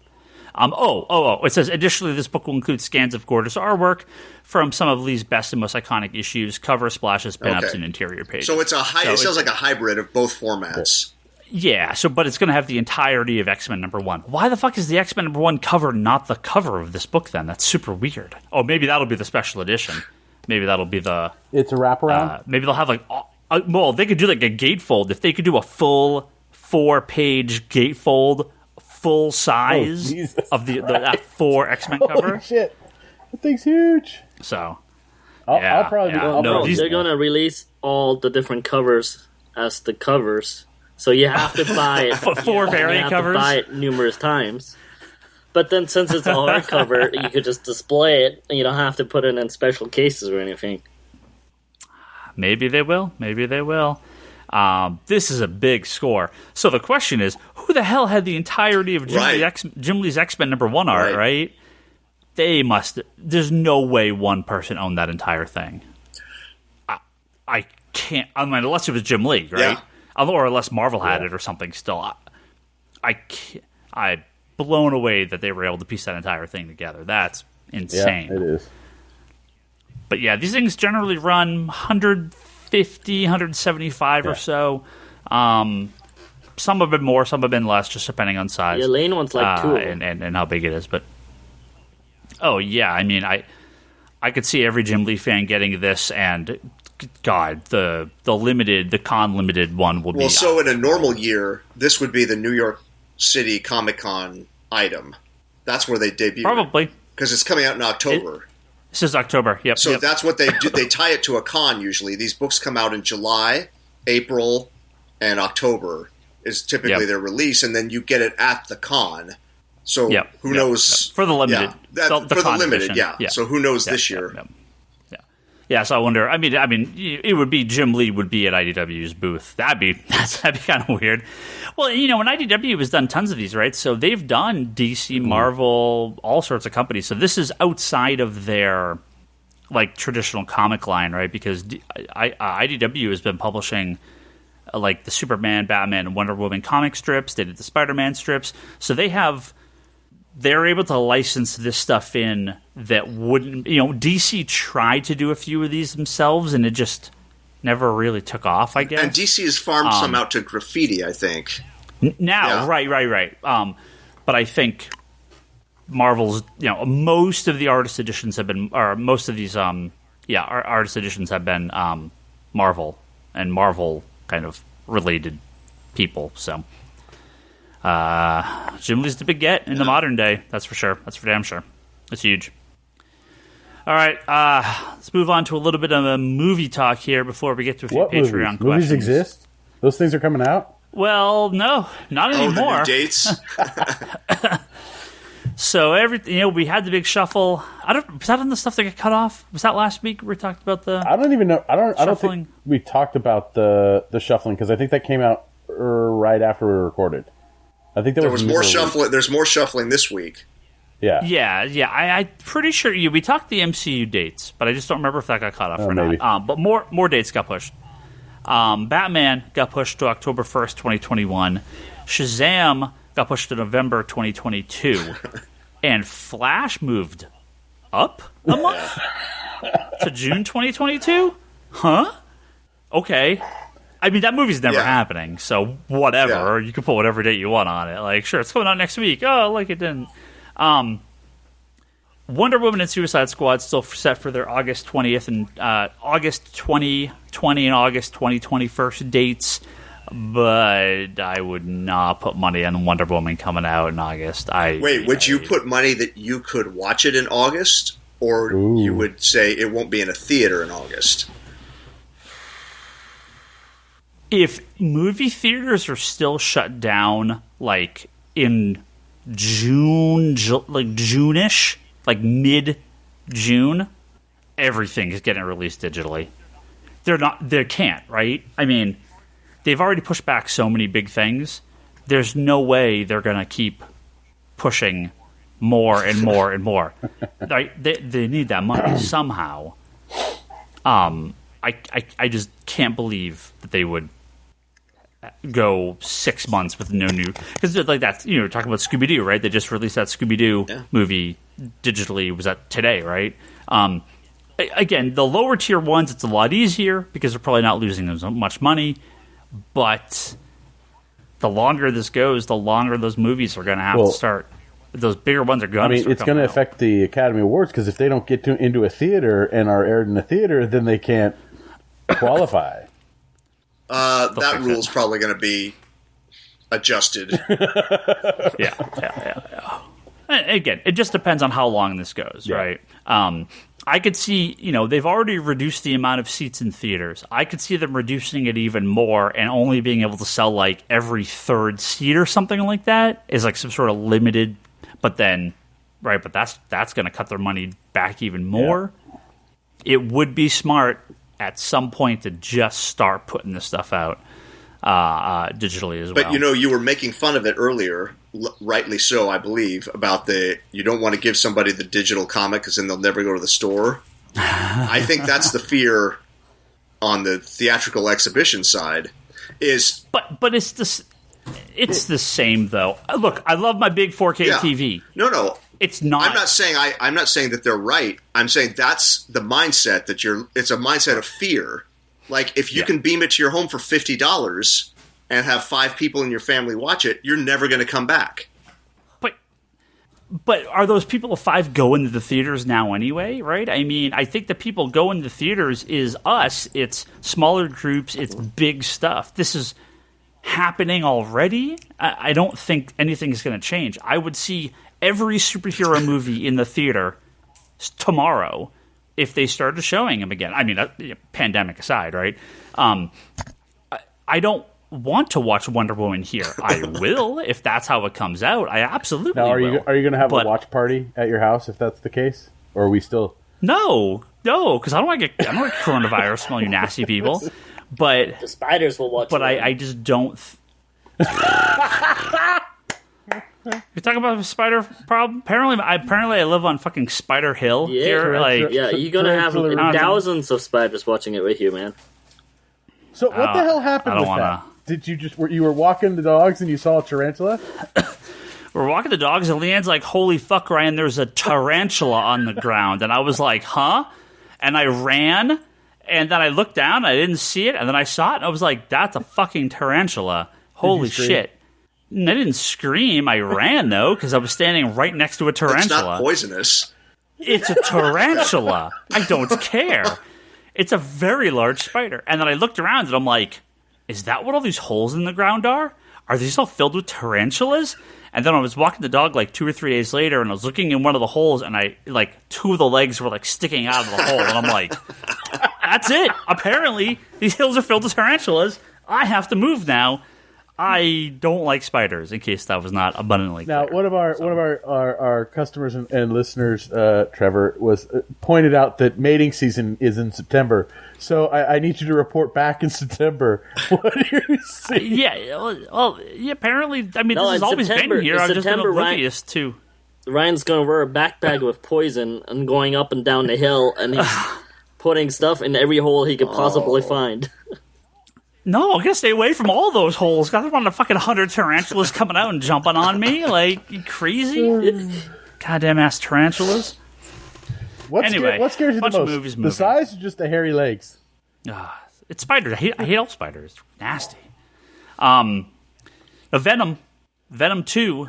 It says, additionally, this book will include scans of gorgeous artwork from some of Lee's best and most iconic issues, cover splashes, pinups, and interior pages. So it's it sounds like a hybrid of both formats. Yeah, but it's going to have the entirety of X-Men #1. Why the fuck is the X-Men #1 cover not the cover of this book, then? That's super weird. Oh, maybe that'll be the special edition. Maybe that'll be the... It's a wraparound? Maybe they'll have, they could do, like, a gatefold. If they could do a full 4-page gatefold... full size of that 4 X-Men cover. Holy shit. That thing's huge. So, I'll probably they're going to release all the different covers as the covers. So you have to buy it. 4 variant covers? To buy it numerous times. But then since it's a hardcover, you could just display it and you don't have to put it in special cases or anything. Maybe they will. This is a big score. So the question is, who the hell had the entirety of Jim Lee's X-Men #1 art, right? They must... There's no way one person owned that entire thing. I can't... unless it was Jim Lee, right? Yeah. Or unless Marvel had it or something still. I can't... I'm blown away that they were able to piece that entire thing together. That's insane. Yeah, it is. But yeah, these things generally run 150, 175 or so. Some have been more, some have been less, just depending on size. Yeah, Lane one's like 2 and how big it is. But I could see every Jim Lee fan getting this, and God, the con limited one will be. Well, so in a normal year, this would be the New York City Comic Con item. That's where they debut. Probably because it's coming out in October. This is October. Yep. So that's what they do. They tie it to a con usually. These books come out in July, April, and October is typically their release, and then you get it at the con. So who knows for the limited? For the limited, edition. So who knows this year? Yeah, so I wonder. I mean, it would be Jim Lee would be at IDW's booth. That'd be kind of weird. Well, when IDW has done tons of these, right? So they've done DC, Marvel, all sorts of companies. So this is outside of their like traditional comic line, right? Because IDW has been publishing like the Superman, Batman, and Wonder Woman comic strips. They did the Spider-Man strips. So they're able to license this stuff in that wouldn't... DC tried to do a few of these themselves, and it just never really took off, I guess. And DC has farmed some out to Graffiti, I think. Right. But I think Marvel's... most of the artist editions have been... Or most of these, artist editions have been Marvel, and Marvel kind of related people, so... Jim Lee's the big get in the modern day. That's for sure. That's for damn sure. It's huge. All right, let's move on to a little bit of a movie talk here before we get to a few Patreon questions. Movies exist? Those things are coming out? Well, no, not anymore. The new dates. So we had the big shuffle. Was that on the stuff that got cut off? Was that last week we talked about the? I don't even know. I don't think we talked about the shuffling because I think that came out right after we recorded. I think there was more shuffling. There's more shuffling this week. Yeah. I'm pretty sure we talked the MCU dates, but I just don't remember if that got cut off or not. But more dates got pushed. Batman got pushed to October 1st, 2021. Shazam got pushed to November 2022, and Flash moved up a month to June 2022. huh? Okay. I mean, that movie's never Yeah. happening, so whatever. Yeah. You can put whatever date you want on it. Like, sure, it's coming out next week. Oh, like it didn't. Wonder Woman and Suicide Squad still set for their August 20th and August 2020 and August 2021 dates, but I would not put money on Wonder Woman coming out in August. Would you put money that you could watch it in August, or you would say it won't be in a theater in August? If movie theaters are still shut down, like in June, like June-ish, like mid-June, everything is getting released digitally. They can't, right? I mean, they've already pushed back so many big things. There's no way they're going to keep pushing more and more and more. Right? They need that money somehow. I just can't believe that they would go 6 months with no new, because like that's, you know, talking about Scooby-Doo, right? They just released that Scooby-Doo movie digitally. Was that today, right? Again, the lower tier ones, it's a lot easier because they're probably not losing as much money, but the longer this goes, the longer those movies are going to have to start. Those bigger ones are going to start. It's going to affect the Academy Awards, because if they don't get into a theater and are aired in a theater, then they can't qualify. That rule is probably going to be adjusted. Yeah. And again, it just depends on how long this goes, right? I could see, you know, they've already reduced the amount of seats in theaters. I could see them reducing it even more and only being able to sell like every third seat or something like that is like some sort of limited. But then, right? But that's going to cut their money back even more. Yeah. It would be smart at some point to just start putting this stuff out digitally as well. But, you know, you were making fun of it earlier, rightly so, I believe, about you don't want to give somebody the digital comic because then they'll never go to the store. I think that's the fear on the theatrical exhibition side. But it's the same, though. Look, I love my big 4K TV. No. It's not. I'm not saying that they're right. I'm saying that's the mindset that it's a mindset of fear. Like if you can beam it to your home for $50 and have 5 people in your family watch it, you're never going to come back. But are those people of 5 going to the theaters now anyway, right? I mean, I think the people going to the theaters is us. It's smaller groups. It's big stuff. This is happening already. I don't think anything is going to change. I would see every superhero movie in the theater tomorrow if they started showing them again. I mean, pandemic aside, right? I don't want to watch Wonder Woman here. I will if that's how it comes out. I absolutely will. Are you going to have a watch party at your house if that's the case? Or are we still... No, because I don't want to get coronavirus from all you nasty people. But the spiders will watch. But I just don't... You talking about a spider problem? Apparently, I live on fucking Spider Hill here. You're gonna have thousands of spiders watching it with you, man. So what the hell happened with that? Did you were walking the dogs and you saw a tarantula? We're walking the dogs and Leanne's like, "Holy fuck, Ryan! There's a tarantula on the ground," and I was like, "Huh?" And I ran, and then I looked down, and I didn't see it, and then I saw it, and I was like, "That's a fucking tarantula! Holy shit!" And I didn't scream. I ran, though, because I was standing right next to a tarantula. It's not poisonous. It's a tarantula. I don't care. It's a very large spider. And then I looked around, and I'm like, is that what all these holes in the ground are? Are these all filled with tarantulas? And then I was walking the dog like 2 or 3 days later, and I was looking in one of the holes, and 2 of the legs were like sticking out of the hole. And I'm like, that's it. Apparently, these hills are filled with tarantulas. I have to move now. I don't like spiders, in case that was not abundantly clear. Now, one of our customers and listeners, Trevor, was pointed out that mating season is in September. So I need you to report back in September. What are you seeing? Yeah, apparently, I mean, this has always been here. I'm just oblivious to. Ryan's going to wear a backpack with poison and going up and down the hill, and he's putting stuff in every hole he could possibly find. No, I'm going to stay away from all those holes. I don't want a fucking 100 tarantulas coming out and jumping on me. Like, you crazy? Goddamn ass tarantulas. What scares you the most? The size or just the hairy legs? It's spiders. I hate all spiders. Nasty. Venom 2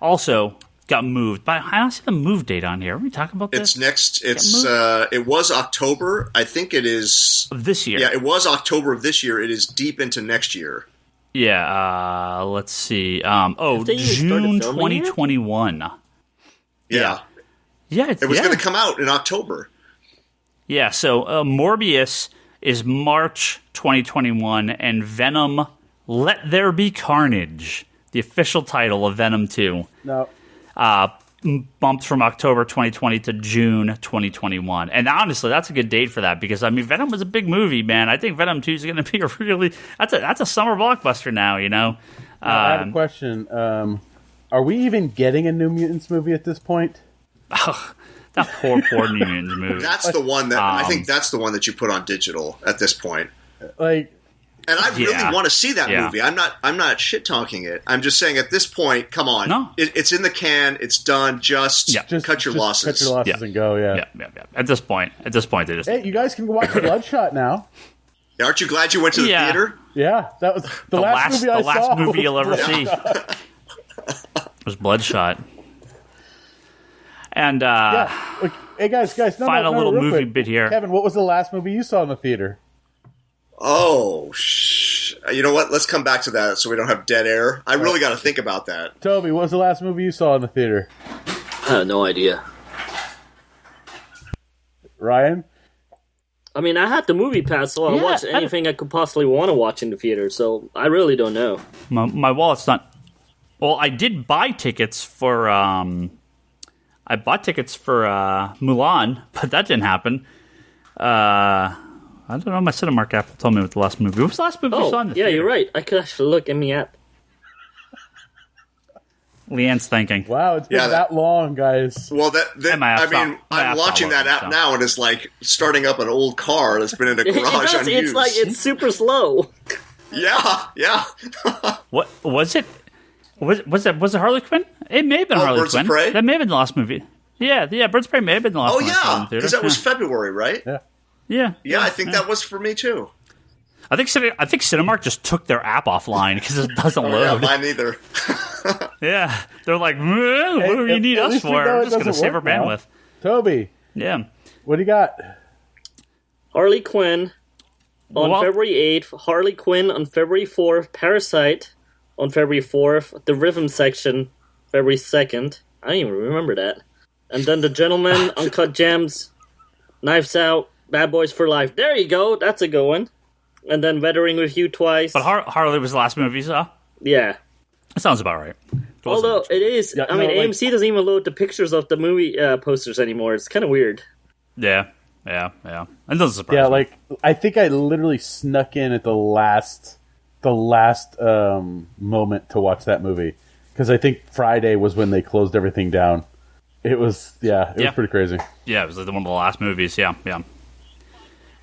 also got moved. But I don't see the move date on here. Are we talking about this? It's next. It was October. I think it is of this year. Yeah, it was October of this year. It is deep into next year. Yeah. Let's see. filming June it? 2021. Yeah. Yeah. It was going to come out in October. Yeah. So Morbius is March 2021, and Venom: Let There Be Carnage, the official title of Venom 2. No. Bumped from October 2020 to June 2021. And honestly, that's a good date for that because, I mean, Venom was a big movie, man. I think Venom 2 is going to be that's a summer blockbuster now, you know? I have a question. Are we even getting a New Mutants movie at this point? That poor New Mutants movie. That's the one that I think that's the one that you put on digital at this point. Like, and I really want to see that movie. I'm not shit talking it. I'm just saying at this point, come on. No. It's in the can. It's done. Just cut your losses. Cut your losses and go. Yeah. At this point, they just. Hey, you guys can watch Bloodshot now. Aren't you glad you went to the theater? Yeah, that was the last movie I saw. The last movie you'll ever see was Bloodshot. And Look, hey guys, final little real movie quick. bit here. Kevin, what was the last movie you saw in the theater? Oh, you know what? Let's come back to that so we don't have dead air. I really got to think about that. Toby, what was the last movie you saw in the theater? I have no idea. Ryan? I mean, I had the movie pass, so I'll watch anything I could possibly want to watch in the theater, so I really don't know. My wallet's not... Well, I did buy tickets for... Mulan, but that didn't happen. I don't know. My Cinemark app told me what the last movie. What was the last movie you saw in the theater? You're right. I could actually look in the app. Leanne's thinking. Wow, it's been that long, guys. Well, I'm launching that app now, and it's like starting up an old car that's been in a garage unused. It's super slow. Yeah. What was it? Was it Harley Quinn? It may have been Harley Birds Quinn. of Prey? That may have been the last movie. Yeah, Birds of Prey may have been the last one. Because that was February, right? Yeah. Yeah, I think that was for me too. I think Cinemark just took their app offline because it doesn't load. Yeah, mine either. Yeah, they're like, what do you need us for? We're just going to save our bandwidth. Toby. Yeah. What do you got? Harley Quinn on February 8th, Harley Quinn on February 4th, Parasite on February 4th, The Rhythm Section February 2nd. I don't even remember that. And then The Gentleman, Uncut Gems, Knives Out, Bad Boys for Life. There you go. That's a good one. And then Weathering with You twice. But Harley was the last movie you saw? Yeah. That sounds about right. Although it is, AMC doesn't even load the pictures of the movie posters anymore. It's kind of weird. Yeah. It doesn't surprise me. Yeah, like, I think I literally snuck in at the last moment to watch that movie. Because I think Friday was when they closed everything down. It was pretty crazy. Yeah, it was like one of the last movies, yeah.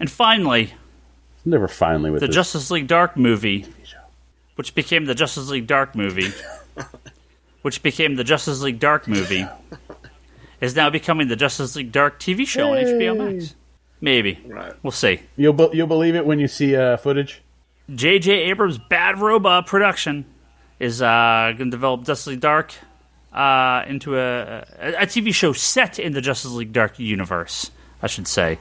And finally... Never finally with the Justice League Dark movie, which became the Justice League Dark movie, is now becoming the Justice League Dark TV show on HBO Max. Maybe. Right. We'll see. You'll believe it when you see footage? J.J. Abrams' Bad Robot production is going to develop Justice League Dark into a TV show set in the Justice League Dark universe, I should say.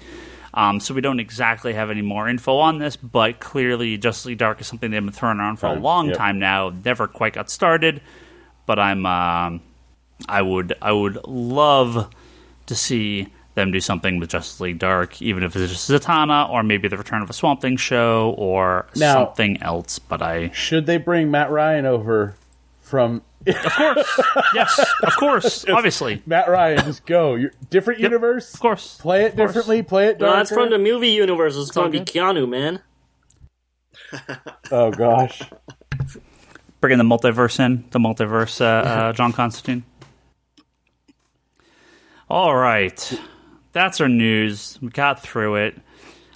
So we don't exactly have any more info on this, but clearly Justice League Dark is something they've been throwing around for a long time now. Never quite got started, but I would love to see them do something with Justice League Dark, even if it's just Zatanna or maybe the return of a Swamp Thing show or something else. But should they bring Matt Ryan over from? Of course, yes, of course, obviously. Matt Ryan, just go. Different universe, of course. Play it differently. Play it darker. No, that's from the movie universe. It's going to be Keanu, man. Oh gosh, bringing the multiverse in. John Constantine. All right, that's our news. We got through it.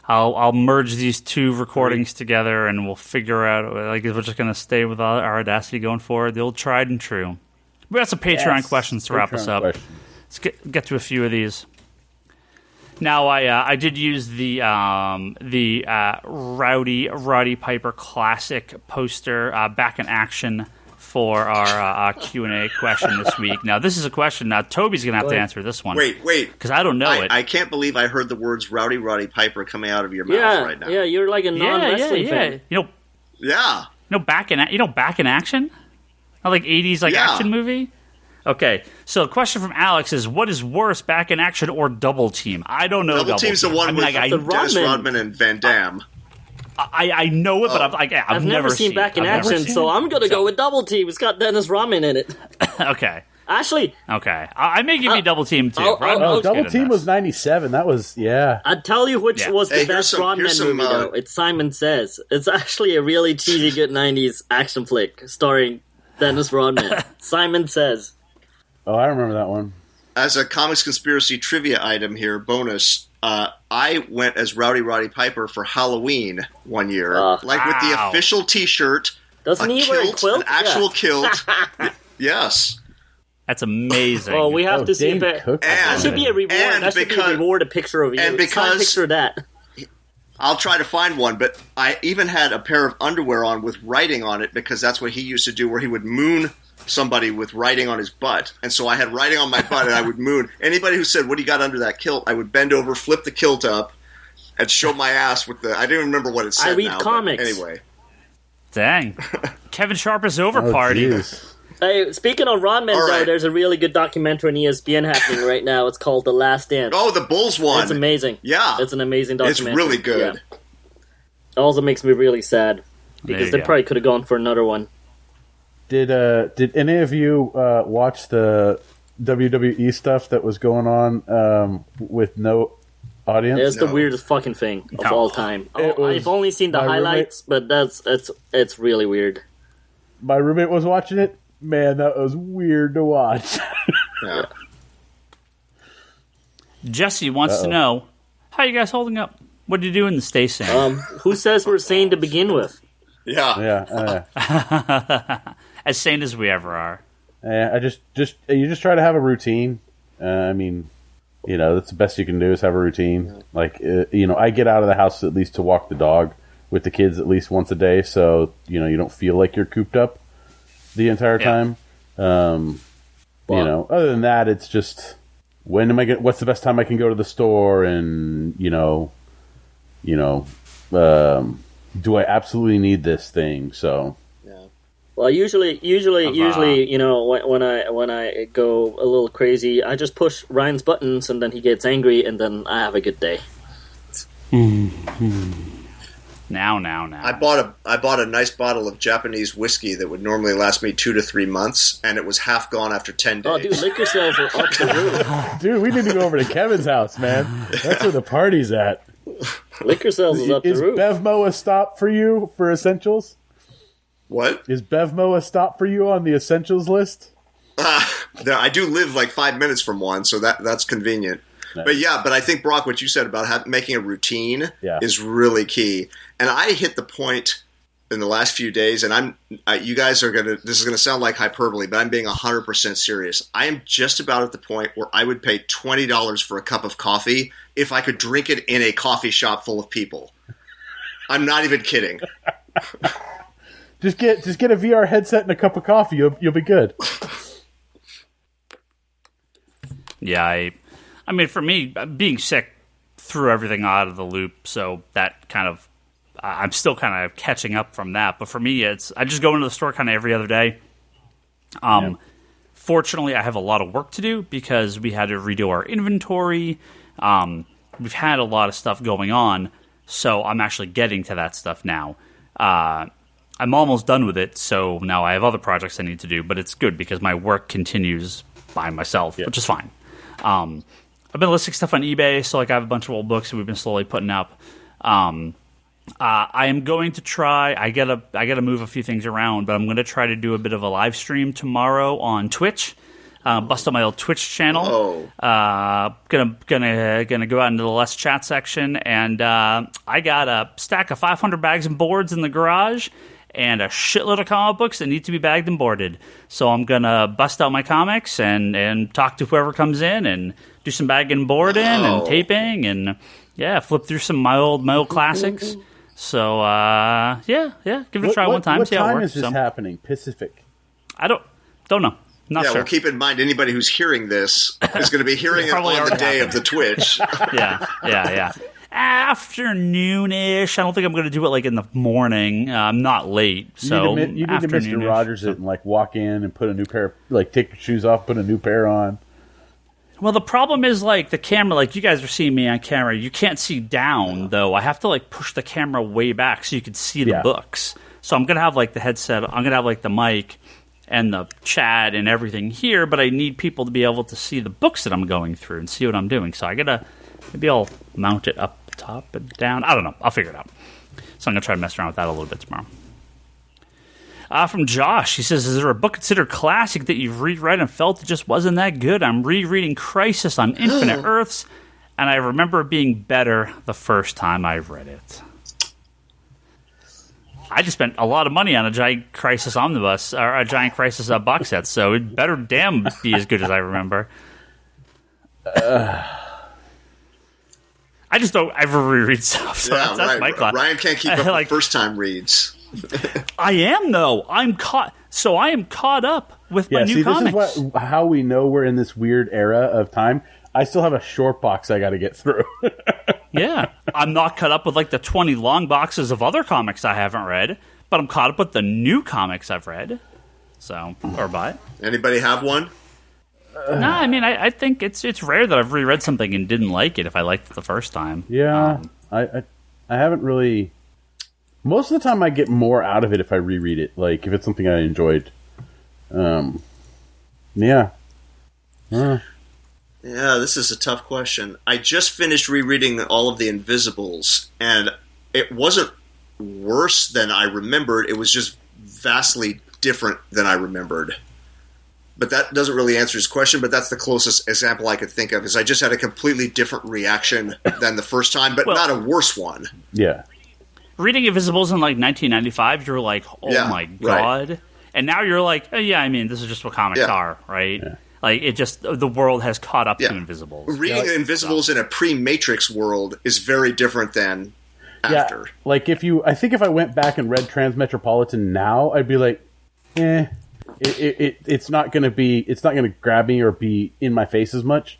I'll merge these two recordings together, and we'll figure out, like, if we're just going to stay with our Audacity going forward, the old tried and true. We got some Patreon questions to wrap us up. Let's get to a few of these. Now, I did use the Rowdy Piper Classic poster back in action for our Q&A question this week. Now, this is a question. Now, Toby's going to have to answer this one. Wait. Because I don't know it. I can't believe I heard the words Roddy Piper coming out of your mouth right now. Yeah, you're like a non-wrestling fan. You know, Back in Action? Like 80s action movie? Okay, so the question from Alex is, what is worse, Back in Action or Double Team? I don't know. Double Team's the one with Dennis Rodman and Van Damme. I know it, but I've never seen Back in Action, so I'm going to go with Double Team. It's got Dennis Rodman in it. Okay. Actually. Okay. I may give you Double Team, too. Double Team was 97. That was, I'd tell you which was the best Rodman movie, though. It's Simon Says. It's actually a really cheesy, good 90s action flick starring Dennis Rodman. Simon Says. Oh, I remember that one. As a Comics Conspiracy trivia item here, bonus, I went as Roddy Piper for Halloween one year. With the official T-shirt, Doesn't he wear a quilt? An actual kilt. Yes. That's amazing. Oh, we have to see if that should be a reward. That should be a reward, a picture of you. And because a picture of that. I'll try to find one, but I even had a pair of underwear on with writing on it because that's what he used to do, where he would moon somebody with writing on his butt. And so I had writing on my butt and I would moon. Anybody who said, what do you got under that kilt? I would bend over, flip the kilt up, and show my ass with I don't even remember what it said. I read comics. Anyway. Dang. Kevin Sharp is over party. Hey, speaking of Rodman, though, there's a really good documentary on ESPN happening right now. It's called The Last Dance. Oh, the Bulls one. It's amazing. Yeah. It's an amazing documentary. It's really good. Yeah. It also makes me really sad because they probably could have gone for another one. Did any of you watch the WWE stuff that was going on with no audience? It's the weirdest fucking thing of all time. I've only seen the highlights, but it's really weird. My roommate was watching it. Man, that was weird to watch. Yeah. Jesse wants to know, how you guys holding up? What did you do in the stay sane? Who says we're sane to begin with? Yeah. As sane as we ever are. You just try to have a routine. I mean, that's the best you can do is have a routine. Like, I get out of the house at least to walk the dog with the kids at least once a day, so you don't feel like you're cooped up the entire time. Other than that, it's just what's the best time I can go to the store, and do I absolutely need this thing? So. Well, usually, when I go a little crazy, I just push Ryan's buttons, and then he gets angry, and then I have a good day. Now. I bought a nice bottle of Japanese whiskey that would normally last me 2 to 3 months, and it was half gone after 10 days. Oh, dude, liquor sales are up the roof. Dude, we need to go over to Kevin's house, man. That's where the party's at. Liquor sales is up the roof. Is Bevmo a stop for you for essentials? What? Is Bevmo a stop for you on the essentials list? I do live like 5 minutes from one, so that's convenient. Nice. But I think, Brock, what you said about making a routine is really key. And I hit the point in the last few days, and you guys are this is gonna sound like hyperbole, but I'm being 100% serious. I am just about at the point where I would pay $20 for a cup of coffee if I could drink it in a coffee shop full of people. I'm not even kidding. Just get a VR headset and a cup of coffee. You'll be good. Yeah, I mean, for me, being sick threw everything out of the loop, so that kind of I'm still kind of catching up from that. But for me, I just go into the store kind of every other day. Fortunately, I have a lot of work to do because we had to redo our inventory. We've had a lot of stuff going on, so I'm actually getting to that stuff now. I'm almost done with it, so now I have other projects I need to do, but it's good because my work continues by myself, which is fine. I've been listing stuff on eBay, so I have a bunch of old books that we've been slowly putting up. I am going to try. I gotta move a few things around, but I'm going to try to do a bit of a live stream tomorrow on Twitch. Bust on my old Twitch channel. Gonna go out into the Let's Chat section, and I got a stack of 500 bags and boards in the garage, and a shitload of comic books that need to be bagged and boarded. So I'm going to bust out my comics and talk to whoever comes in and do some bagging and boarding and taping and, flip through some my old classics. So, give it a try one time. What see how it time works. is this happening? Pacific? I don't know. Not sure. Well, keep in mind, anybody who's hearing this is going to be hearing it on the day of the Twitch. Yeah. Afternoon-ish. I don't think I'm going to do it like in the morning. I'm not late, so you need to Mr. Rogers it and like walk in and put a new pair, like take your shoes off, put a new pair on. Well, the problem is like the camera. Like you guys are seeing me on camera, you can't see down though. I have to like push the camera way back so you can see the books. So I'm going to have like the headset. I'm going to have like the mic and the chat and everything here, but I need people to be able to see the books that I'm going through and see what I'm doing. So maybe I'll mount it up top and down. I don't know. I'll figure it out. So I'm going to try to mess around with that a little bit tomorrow. From Josh, he says, is there a book considered classic that you've reread and felt it just wasn't that good? I'm rereading Crisis on Infinite Earths, and I remember it being better the first time I read it. I just spent a lot of money on a Giant Crisis omnibus, or a Giant Crisis box set, so it better damn be as good as I remember. I just don't ever reread stuff, so that's my class. Ryan can't keep up with first-time reads. I am, though. I am caught up with my new comics. This is how we know we're in this weird era of time. I still have a short box I got to get through. Yeah. I'm not caught up with like the 20 long boxes of other comics I haven't read, but I'm caught up with the new comics I've read. So, or bought. Anybody have one? No, I mean, I think it's rare that I've reread something and didn't like it if I liked it the first time. Yeah. I haven't really... Most of the time I get more out of it if I reread it. Like, if it's something I enjoyed. Yeah. Yeah, this is a tough question. I just finished rereading all of the Invisibles, and it wasn't worse than I remembered. It was just vastly different than I remembered. But that doesn't really answer his question, but that's the closest example I could think of, is I just had a completely different reaction than the first time, but not a worse one. Yeah. Reading Invisibles in like 1995, you're like, oh my God. Right. And now you're like, oh, yeah, I mean, this is just what comics are, right? Yeah. Like, it just, the world has caught up to Invisibles. Reading Invisibles in a pre-Matrix world is very different than after. Yeah, like I think if I went back and read Transmetropolitan now, I'd be like, it's not going to grab me or be in my face as much.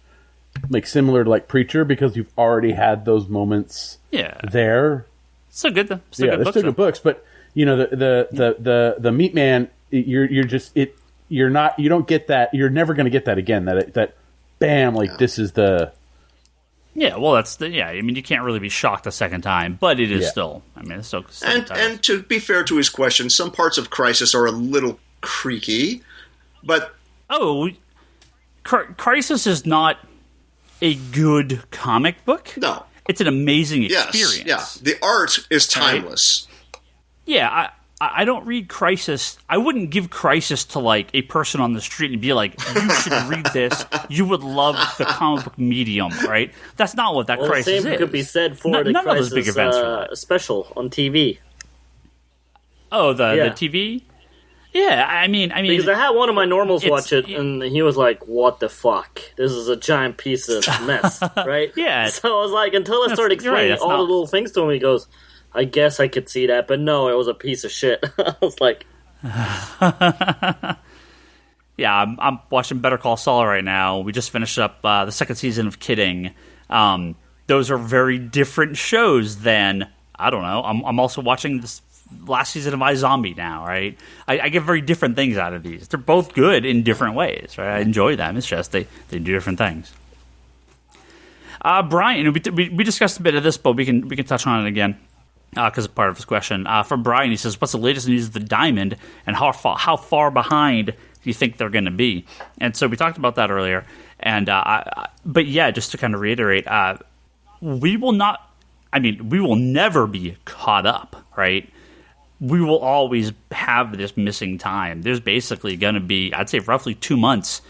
Like, similar to like Preacher, because you've already had those moments there. Still good though. They're still good books, but you know the Meat Man, you don't get that. You're never going to get that again. That bam, like this is the. Yeah, well, I mean, you can't really be shocked a second time, but it is still. I mean, it's still. And to be fair to his question, some parts of Crisis are a little creaky, but Crisis is not a good comic book. No. It's an amazing experience. Yes, yeah. The art is timeless. Right? Yeah, I don't read Crisis. I wouldn't give Crisis to like a person on the street and be like, you should read this. You would love the comic book medium, right? That's not what that Crisis is. The same could be said for the Crisis big events special on TV. Oh, the TV? Yeah, I mean, because I had one of my normals watch it, and he was like, "What the fuck? This is a giant piece of mess, right?" Yeah. So I was like, until I started explaining all the little things to him, he goes, "I guess I could see that, but no, it was a piece of shit." I was like, "Yeah, I'm watching Better Call Saul right now. We just finished up the second season of Kidding. Those are very different shows than I don't know. I'm also watching this last season of iZombie now, right? I get very different things out of these. They're both good in different ways, right? I enjoy them. It's just they do different things. Brian, we discussed a bit of this, but we can touch on it again because it's part of his question. From Brian, he says, "What's the latest news of the Diamond, and how far behind do you think they're going to be?" And so we talked about that earlier. And but yeah, just to kind of reiterate, we will never be caught up, right? We will always have this missing time. There's basically going to be, I'd say, roughly 2 months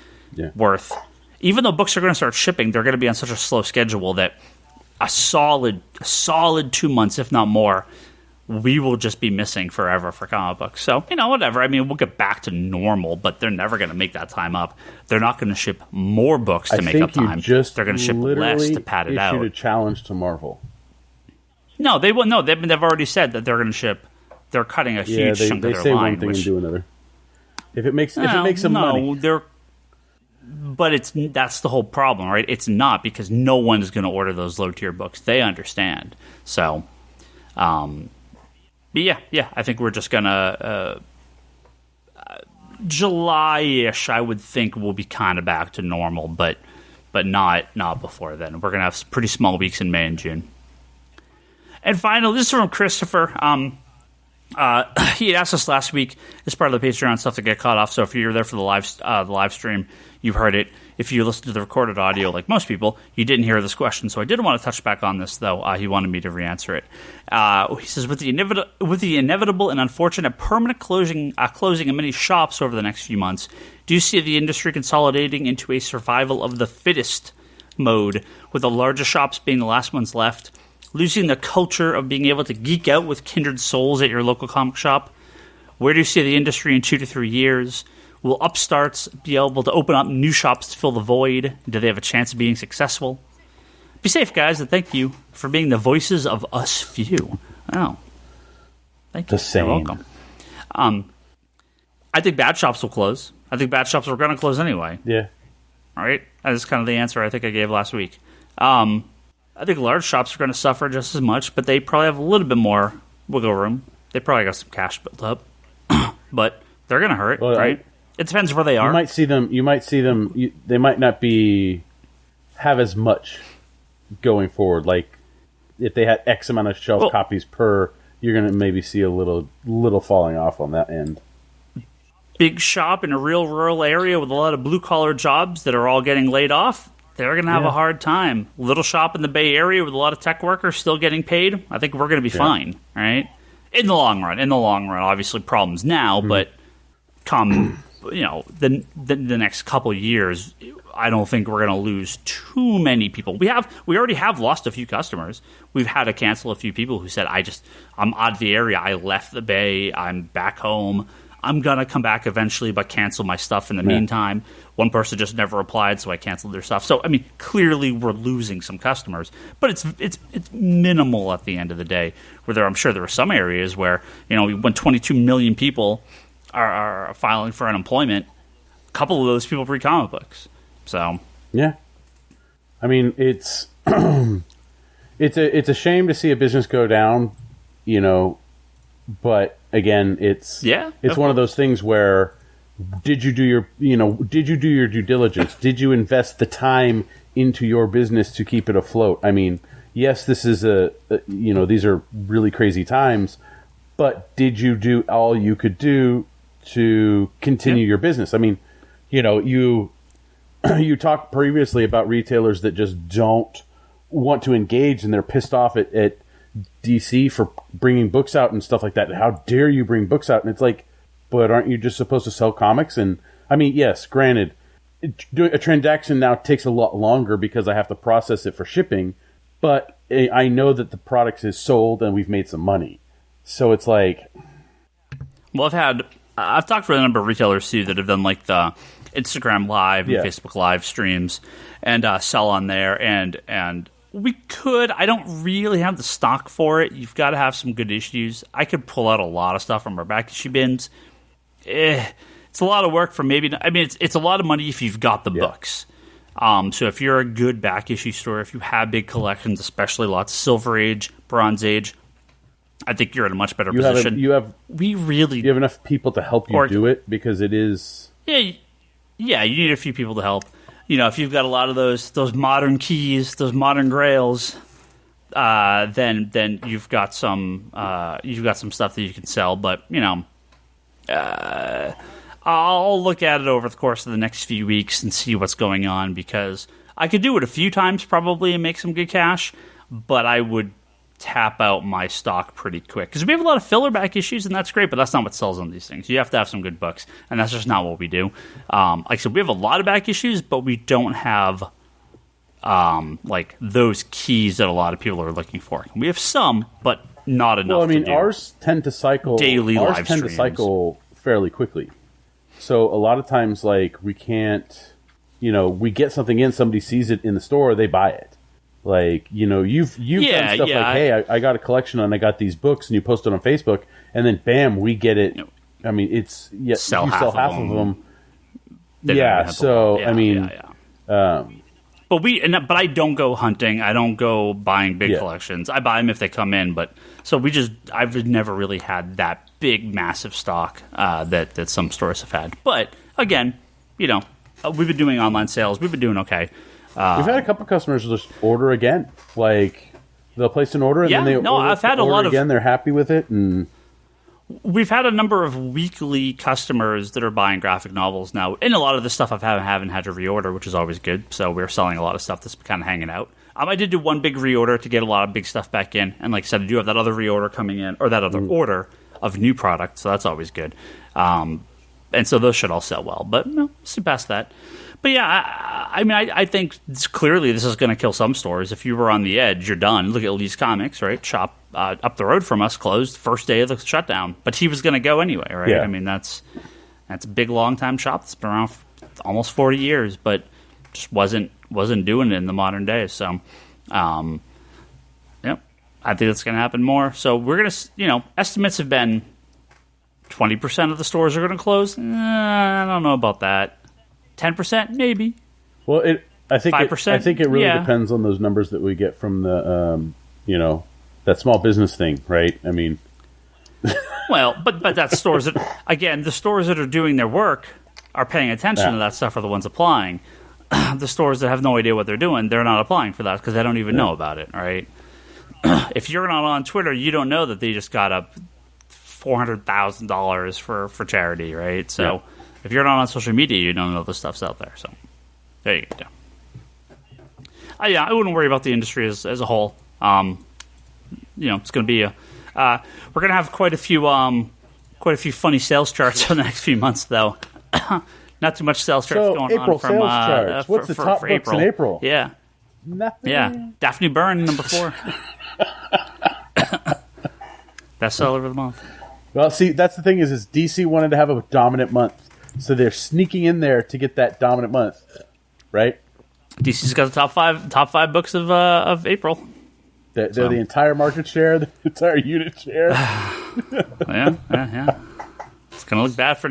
worth. Even though books are going to start shipping, they're going to be on such a slow schedule that a solid 2 months, if not more, we will just be missing forever for comic books. So, whatever. I mean, we'll get back to normal, but they're never going to make that time up. They're not going to ship more books to make up time. They're going to ship less to pad it out. Issued a challenge to Marvel. No, they will. No, they've already said that they're going to ship. They're cutting a huge chunk of their line. They say one thing and do another. If it makes them money. But that's the whole problem, right? It's not, because no one is going to order those low tier books. They understand. So, but yeah, I think we're just gonna July-ish. I would think we'll be kind of back to normal, but not before then. We're gonna have pretty small weeks in May and June. And finally, this is from Christopher. He had asked us last week as part of the Patreon stuff to get caught off. So if you're there for the live stream, you've heard it. If you listen to the recorded audio, like most people, you didn't hear this question. So I did want to touch back on this, though. He wanted me to re-answer it. He says, with the inevitable and unfortunate permanent closing of many shops over the next few months, do you see the industry consolidating into a survival of the fittest mode, with the largest shops being the last ones left, losing the culture of being able to geek out with kindred souls at your local comic shop? Where do you see the industry in 2 to 3 years? Will upstarts be able to open up new shops to fill the void? Do they have a chance of being successful? Be safe, guys, and thank you for being the voices of us few. Oh, thank you. You're welcome. I think bad shops will close. I think bad shops are going to close anyway. Yeah. All right? That's kind of the answer I think I gave last week. I think large shops are going to suffer just as much, but they probably have a little bit more wiggle room. They probably got some cash built up, but they're going to hurt, right? It depends where they are. You might see them. They might not have as much going forward. Like if they had X amount of shelf copies per, you're going to maybe see a little falling off on that end. Big shop in a real rural area with a lot of blue collar jobs that are all getting laid off, they're going to have a hard time. Little shop in the Bay Area with a lot of tech workers still getting paid, I think we're going to be fine, right? In the long run, obviously problems now, but come the next couple of years, I don't think we're going to lose too many people. We already have lost a few customers. We've had to cancel a few people who said, I'm out of the area. I left the Bay. I'm back home. I'm going to come back eventually, but cancel my stuff in the meantime. One person just never replied, so I canceled their stuff. So, I mean, clearly we're losing some customers, but it's minimal at the end of the day. I'm sure there are some areas where, when 22 million people are filing for unemployment, a couple of those people read comic books. So, yeah. I mean, it's a shame to see a business go down, but again, it's one of those things where did you do your due diligence? Did you invest the time into your business to keep it afloat? I mean, yes, this is these are really crazy times, but did you do all you could do to continue your business? I mean, you talked previously about retailers that just don't want to engage and they're pissed off at DC for bringing books out and stuff like that. How dare you bring books out? And it's like, but aren't you just supposed to sell comics? And I mean, yes, granted, a transaction now takes a lot longer because I have to process it for shipping, but I know that the product is sold and we've made some money. So it's like, well, I've talked with a number of retailers too that have done like the Instagram Live and Facebook Live streams and sell on there, and we could. I don't really have the stock for it. You've got to have some good issues. I could pull out a lot of stuff from our back issue bins. It's a lot of work for it's a lot of money if you've got the books. So if you're a good back issue store, if you have big collections, especially lots of Silver Age, Bronze Age, I think you're in a much better position. You have enough people to help you do it, because it is. Yeah, you need a few people to help. If you've got a lot of those modern keys, those modern grails, then you've got some stuff that you can sell. But I'll look at it over the course of the next few weeks and see what's going on, because I could do it a few times probably and make some good cash, but I would tap out my stock pretty quick, because we have a lot of filler back issues, and that's great, but that's not what sells on these things. You have to have some good books, and that's just not what we do. Like I said, we have a lot of back issues, but we don't have like those keys that a lot of people are looking for. We have some, but not enough. Well, I mean, to do ours tend to cycle daily ours live tend streams. to cycle fairly quickly. So a lot of times, like, we can't, we get something in, somebody sees it in the store, they buy it. Like, you've done stuff like, hey, I got a collection and I got these books, and you post it on Facebook, and then bam, we get it. I mean, it's you sell half of them. Yeah, so I mean, but I don't go hunting. I don't go buying big collections. I buy them if they come in, but so I've never really had that big, massive stock that some stores have had. But again, we've been doing online sales. We've been doing okay. We've had a couple customers just order again. Like, they'll place an order and then they I've had a lot of again. They're happy with it, and we've had a number of weekly customers that are buying graphic novels now. And a lot of the stuff haven't had to reorder, which is always good. So we're selling a lot of stuff that's kind of hanging out. I did do one big reorder to get a lot of big stuff back in. And like I said, I do have that other reorder coming in, or that other order of new product. So that's always good. And so those should all sell well. But no, see past that. But yeah, I think clearly this is going to kill some stores. If you were on the edge, you're done. Look at Lee's Comics, right? Shop up the road from us closed first day of the shutdown, but he was going to go anyway, right? Yeah. I mean, that's a big, long-time shop that's been around for almost 40 years, but just wasn't doing it in the modern day. So, I think that's going to happen more. So we're going to, estimates have been 20% of the stores are going to close. I don't know about that. 10%, maybe. Well, I think 5%. I think it really depends on those numbers that we get from the, that small business thing, right? I mean, well, but that's stores that, again, the stores that are doing their work are paying attention to that stuff are the ones applying. The stores that have no idea what they're doing, they're not applying for that because they don't even know about it, right? If you're not on Twitter, you don't know that they just got up $400,000 for charity, right? So if you're not on social media, you don't know the stuff's out there. So there you go. I wouldn't worry about the industry as a whole. It's going to be we're going to have quite a few funny sales charts for the next few months, though. Not too much sales charts going April on from sales charts. What's the top books April. in April? Yeah, nothing. Yeah, Daphne Byrne, number 4. Bestseller of the month. Well, see, that's the thing is DC wanted to have a dominant month, so they're sneaking in there to get that dominant month, right? DC's got the top five books of April. They're the entire market share, the entire unit share. Yeah. It's going to look bad for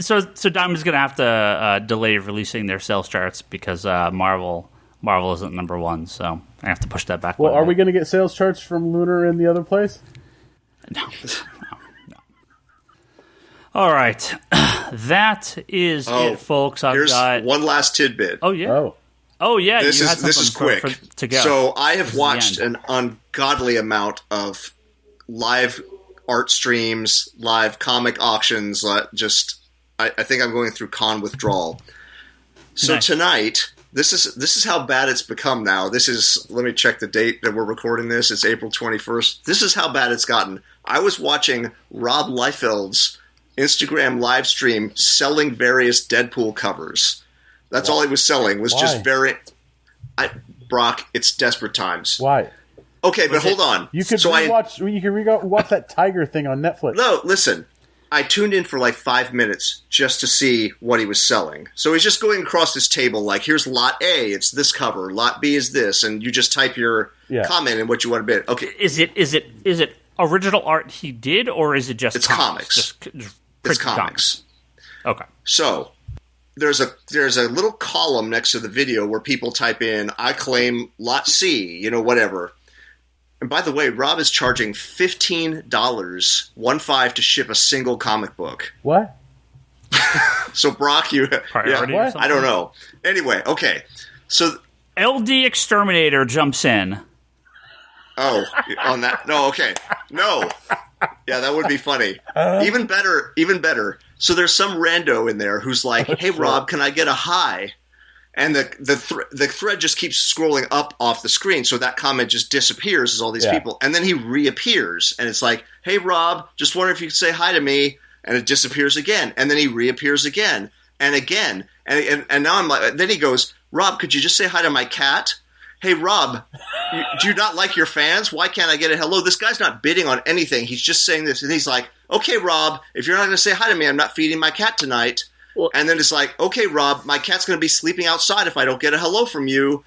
so Diamond's going to have to delay releasing their sales charts because Marvel isn't number 1, so I have to push that back. Well, are we going to get sales charts from Lunar and the other place? No. All right, that is it, folks. Here's one last tidbit. Oh yeah. Oh yeah. This is quick. To go. So I have watched an ungodly amount of live art streams, live comic auctions. I think I'm going through con withdrawal. So tonight, this is how bad it's become now. Let me check the date that we're recording this. It's April 21st. This is how bad it's gotten. I was watching Rob Liefeld's Instagram live stream selling various Deadpool covers. That's all he was selling. Just Brock, it's desperate times. Why? Okay, but hold on. You could watch that Tiger thing on Netflix. No, listen. I tuned in for like 5 minutes just to see what he was selling. So he's just going across this table like, here's lot A, it's this cover. Lot B is this, and you just type your comment and what you want to bid. Okay, is it original art he did, or is it just it's comics? It's comics. Okay. So there's a little column next to the video where people type in, I claim lot C, whatever. And by the way, Rob is charging $15 to ship a single comic book. What? So Brock, what? I don't know. Anyway, okay. So LD Exterminator jumps in. Oh, on that? No, okay. No. Yeah, that would be funny. Even better. So there's some rando in there who's like, hey, Rob, can I get a high? And the thread just keeps scrolling up off the screen, so that comment just disappears as all these people. And then he reappears, and it's like, hey, Rob, just wondering if you could say hi to me. And it disappears again. And then he reappears again and again. And now I'm like, then he goes, Rob, could you just say hi to my cat? hey, Rob, do you not like your fans? Why can't I get a hello? This guy's not bidding on anything. He's just saying this. And he's like, okay, Rob, if you're not going to say hi to me, I'm not feeding my cat tonight. Well, and then it's like, okay, Rob, my cat's going to be sleeping outside if I don't get a hello from you.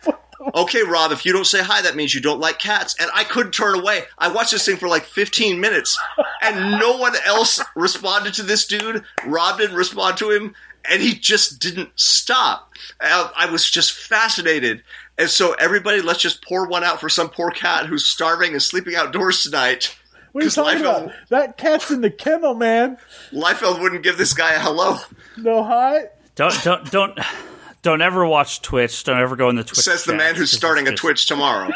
Okay, Rob, if you don't say hi, that means you don't like cats. And I couldn't turn away. I watched this thing for like 15 minutes, and no one else responded to this dude. Rob didn't respond to him, and he just didn't stop. I was just fascinated. And so everybody, let's just pour one out for some poor cat who's starving and sleeping outdoors tonight. What are you talking about? That cat's in the kennel, man. Liefeld wouldn't give this guy a hello. No hi. Don't ever watch Twitch. Don't ever go in the Twitch. Says the man who's starting a Twitch tomorrow.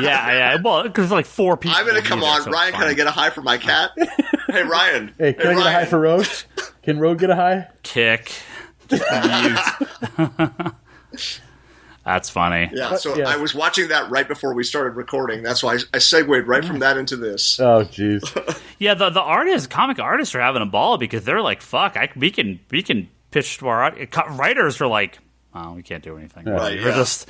Yeah. Well, because like 4 people. I'm going to come on. So Ryan, can I get a hi for my cat? Hey, Ryan. Hey, can I get a hi for Rogue? Can Rogue get a hi? Kick. That's funny. Yeah, so I was watching that right before we started recording. That's why I segued right from that into this. Oh, jeez. Yeah, the comic artists are having a ball because they're like, fuck, we can pitch to our writers are like, oh, we can't do anything. Right, We're just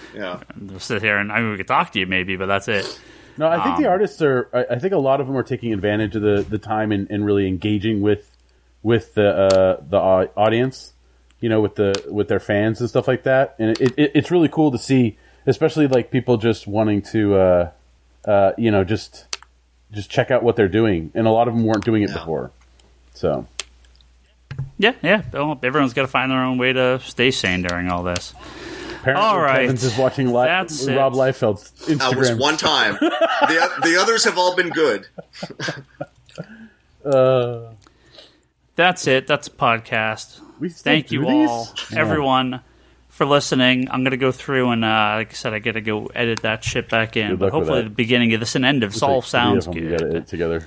sit here and we could talk to you maybe, but that's it. No, I think the artists are. I think a lot of them are taking advantage of the time and really engaging with the audience. You know, with their fans and stuff like that, and it's really cool to see, especially like people just wanting to, just check out what they're doing, and a lot of them weren't doing it before. So, yeah. Well, everyone's got to find their own way to stay sane during all this. Apparently, all right, Kevin's is watching Rob Liefeld's Instagram. That was one time. The others have all been good. That's it. That's a podcast. Thank you all, everyone, for listening. I'm going to go through and, like I said, I got to go edit that shit back in. But hopefully the beginning of this and end of this all sounds good. You got to edit together.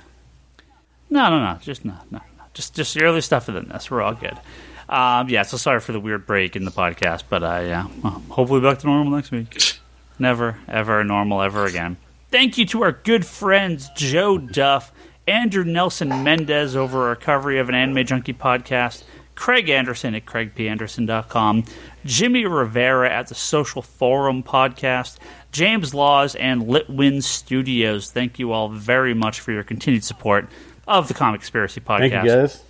No. Just the early stuff within this. We're all good. So sorry for the weird break in the podcast. But, hopefully back to normal next week. Never, ever normal ever again. Thank you to our good friends, Joe Duff, Andrew Nelson Mendez over Recovery of an Anime Junkie podcast, Craig Anderson at CraigPAnderson.com, Jimmy Rivera at the Social Forum podcast, James Laws, and Litwin Studios. Thank you all very much for your continued support of the Comic Conspiracy Podcast. Thank you, guys.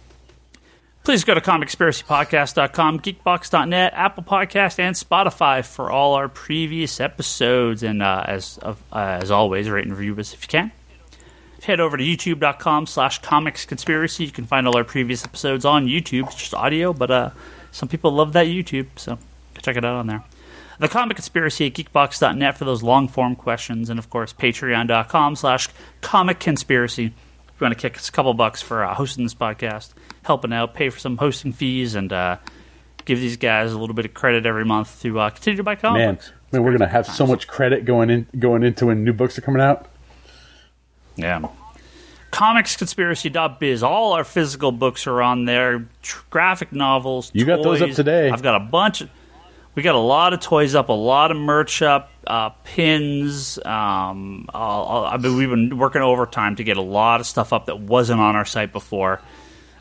Please go to ComicConspiracyPodcast.com, Geekbox.net, Apple Podcast, and Spotify for all our previous episodes. And as always, rate and review us if you can. Head over to youtube.com/comicsconspiracy. You can find all our previous episodes on YouTube. It's just audio, but some people love that YouTube, so check it out on there. The Comic Conspiracy at geekbox.net for those long-form questions, and of course, patreon.com/comic-conspiracy. If you want to kick us a couple bucks for hosting this podcast, helping out, pay for some hosting fees, and give these guys a little bit of credit every month to continue to buy comics. Man, we're going to have so much credit going into when new books are coming out. Yeah. Comicsconspiracy.biz. All our physical books are on there. Graphic novels, You toys. got those up today. I've got a bunch. We got a lot of toys up, a lot of merch up, pins. We've been working overtime to get a lot of stuff up that wasn't on our site before.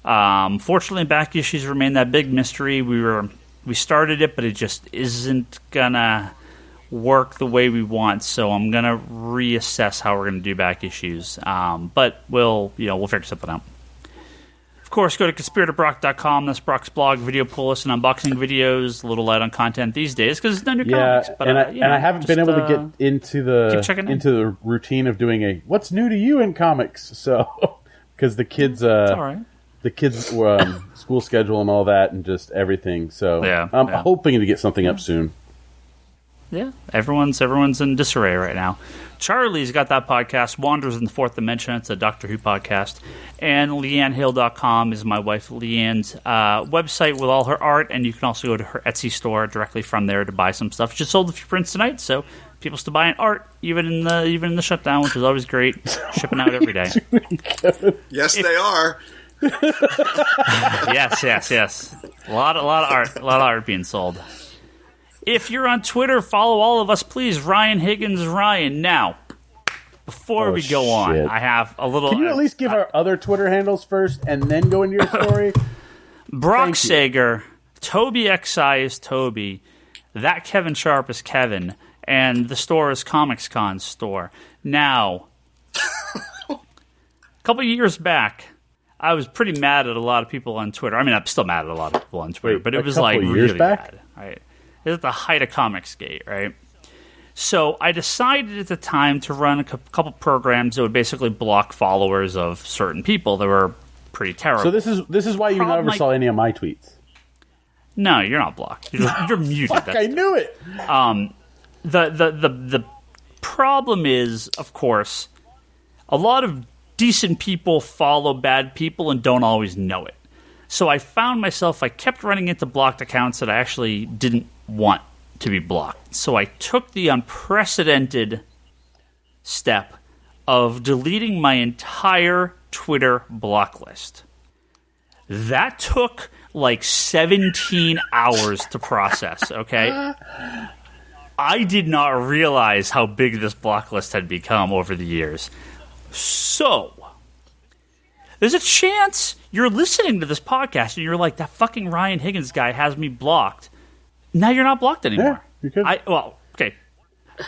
Fortunately, back issues remain that big mystery. We started it, but it just isn't gonna work the way we want, so I'm gonna reassess how we're gonna do back issues. But we'll figure something out. Of course, go to conspiratorBrock.com. That's Brock's blog, video pull list, and unboxing videos. A little light on content these days because it's not new comics. But I haven't been able to get into the routine of doing what's new to you in comics. So because the kids, school schedule and all that, and just everything. So I'm hoping to get something up soon. Yeah, everyone's in disarray right now. Charlie's got that podcast, Wanderers in the Fourth Dimension. It's a Doctor Who podcast. And LeanneHill.com is my wife Leanne's website with all her art, and you can also go to her Etsy store directly from there to buy some stuff. She just sold a few prints tonight, so people still buying art even in the shutdown, which is always great. Shipping out every day. Yes, they are. Yes. A lot of art being sold. If you're on Twitter, follow all of us, please. Ryan Higgins, Ryan. Now, before we go on, I have a little... Can you at least give our other Twitter handles first and then go into your story? Brock Sager, Toby XI is Toby, That Kevin Sharp is Kevin, and the store is Comics Con store. Now, a couple of years back, I was pretty mad at a lot of people on Twitter. I mean, I'm still mad at a lot of people on Twitter, but it was like really bad. Right? It was at the height of Comicsgate, right? So I decided at the time to run a couple programs that would basically block followers of certain people that were pretty terrible. So this is why you never saw any of my tweets. No, you're not blocked. You're muted. Fuck, I knew it. The problem is, of course, a lot of decent people follow bad people and don't always know it. So I found myself, I kept running into blocked accounts that I actually didn't want to be blocked. So I took the unprecedented step of deleting my entire Twitter block list. That took like 17 hours to process, okay? I did not realize how big this block list had become over the years. So, there's a chance you're listening to this podcast and you're like, that fucking Ryan Higgins guy has me blocked. Now you're not blocked anymore. Yeah, you could. Okay.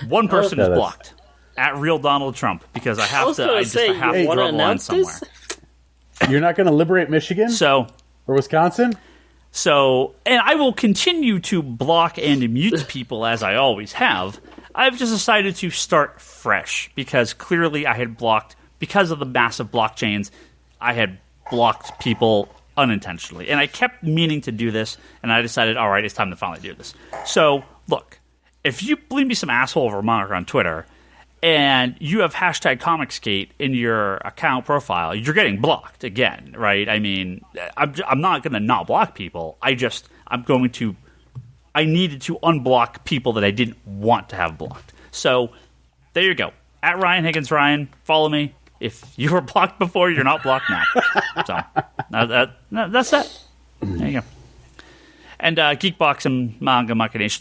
One person is blocked. At Real Donald Trump, because I have to draw the line somewhere. You're not going to liberate Michigan? Or Wisconsin? And I will continue to block and mute people as I always have. I've just decided to start fresh because clearly I had blocked, because of the massive blockchains, I had blocked people unintentionally. And I kept meaning to do this, and I decided, all right, it's time to finally do this. So, look, if you believe me some asshole Vermonter on Twitter, and you have hashtag Comicsgate in your account profile, you're getting blocked again, right? I mean, I'm not going to not block people. I needed to unblock people that I didn't want to have blocked. So, there you go. At Ryan Higgins Ryan, follow me. If you were blocked before, you're not blocked now. So, that's that. There you go. And Geekbox and Manga Machination.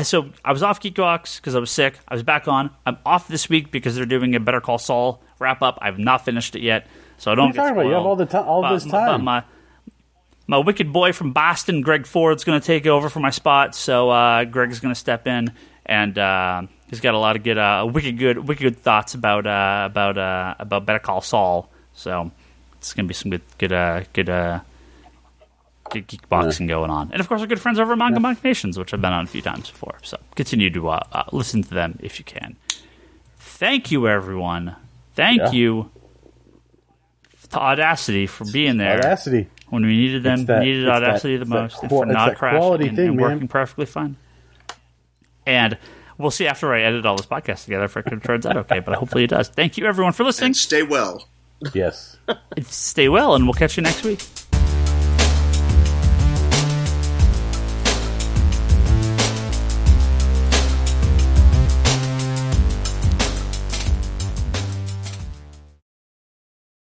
So I was off Geekbox because I was sick. I was back on. I'm off this week because they're doing a Better Call Saul wrap-up. I've not finished it yet, so I don't get spoiled. You have all this time. But my wicked boy from Boston, Greg Ford's going to take over for my spot, so Greg's going to step in, and he's got a lot of good, wicked good thoughts about Better Call Saul. So it's going to be some good geekboxing going on. And of course our good friends over at Manga Machinations, which I've been on a few times before. So continue to listen to them if you can. Thank you, everyone. Thank you to Audacity for being there. Audacity. When we needed them, needed Audacity the most, and for not crashing and working perfectly fine. And we'll see after I edit all this podcast together if it turns out okay, but hopefully it does. Thank you, everyone, for listening. And stay well. Yes. Stay well, and we'll catch you next week.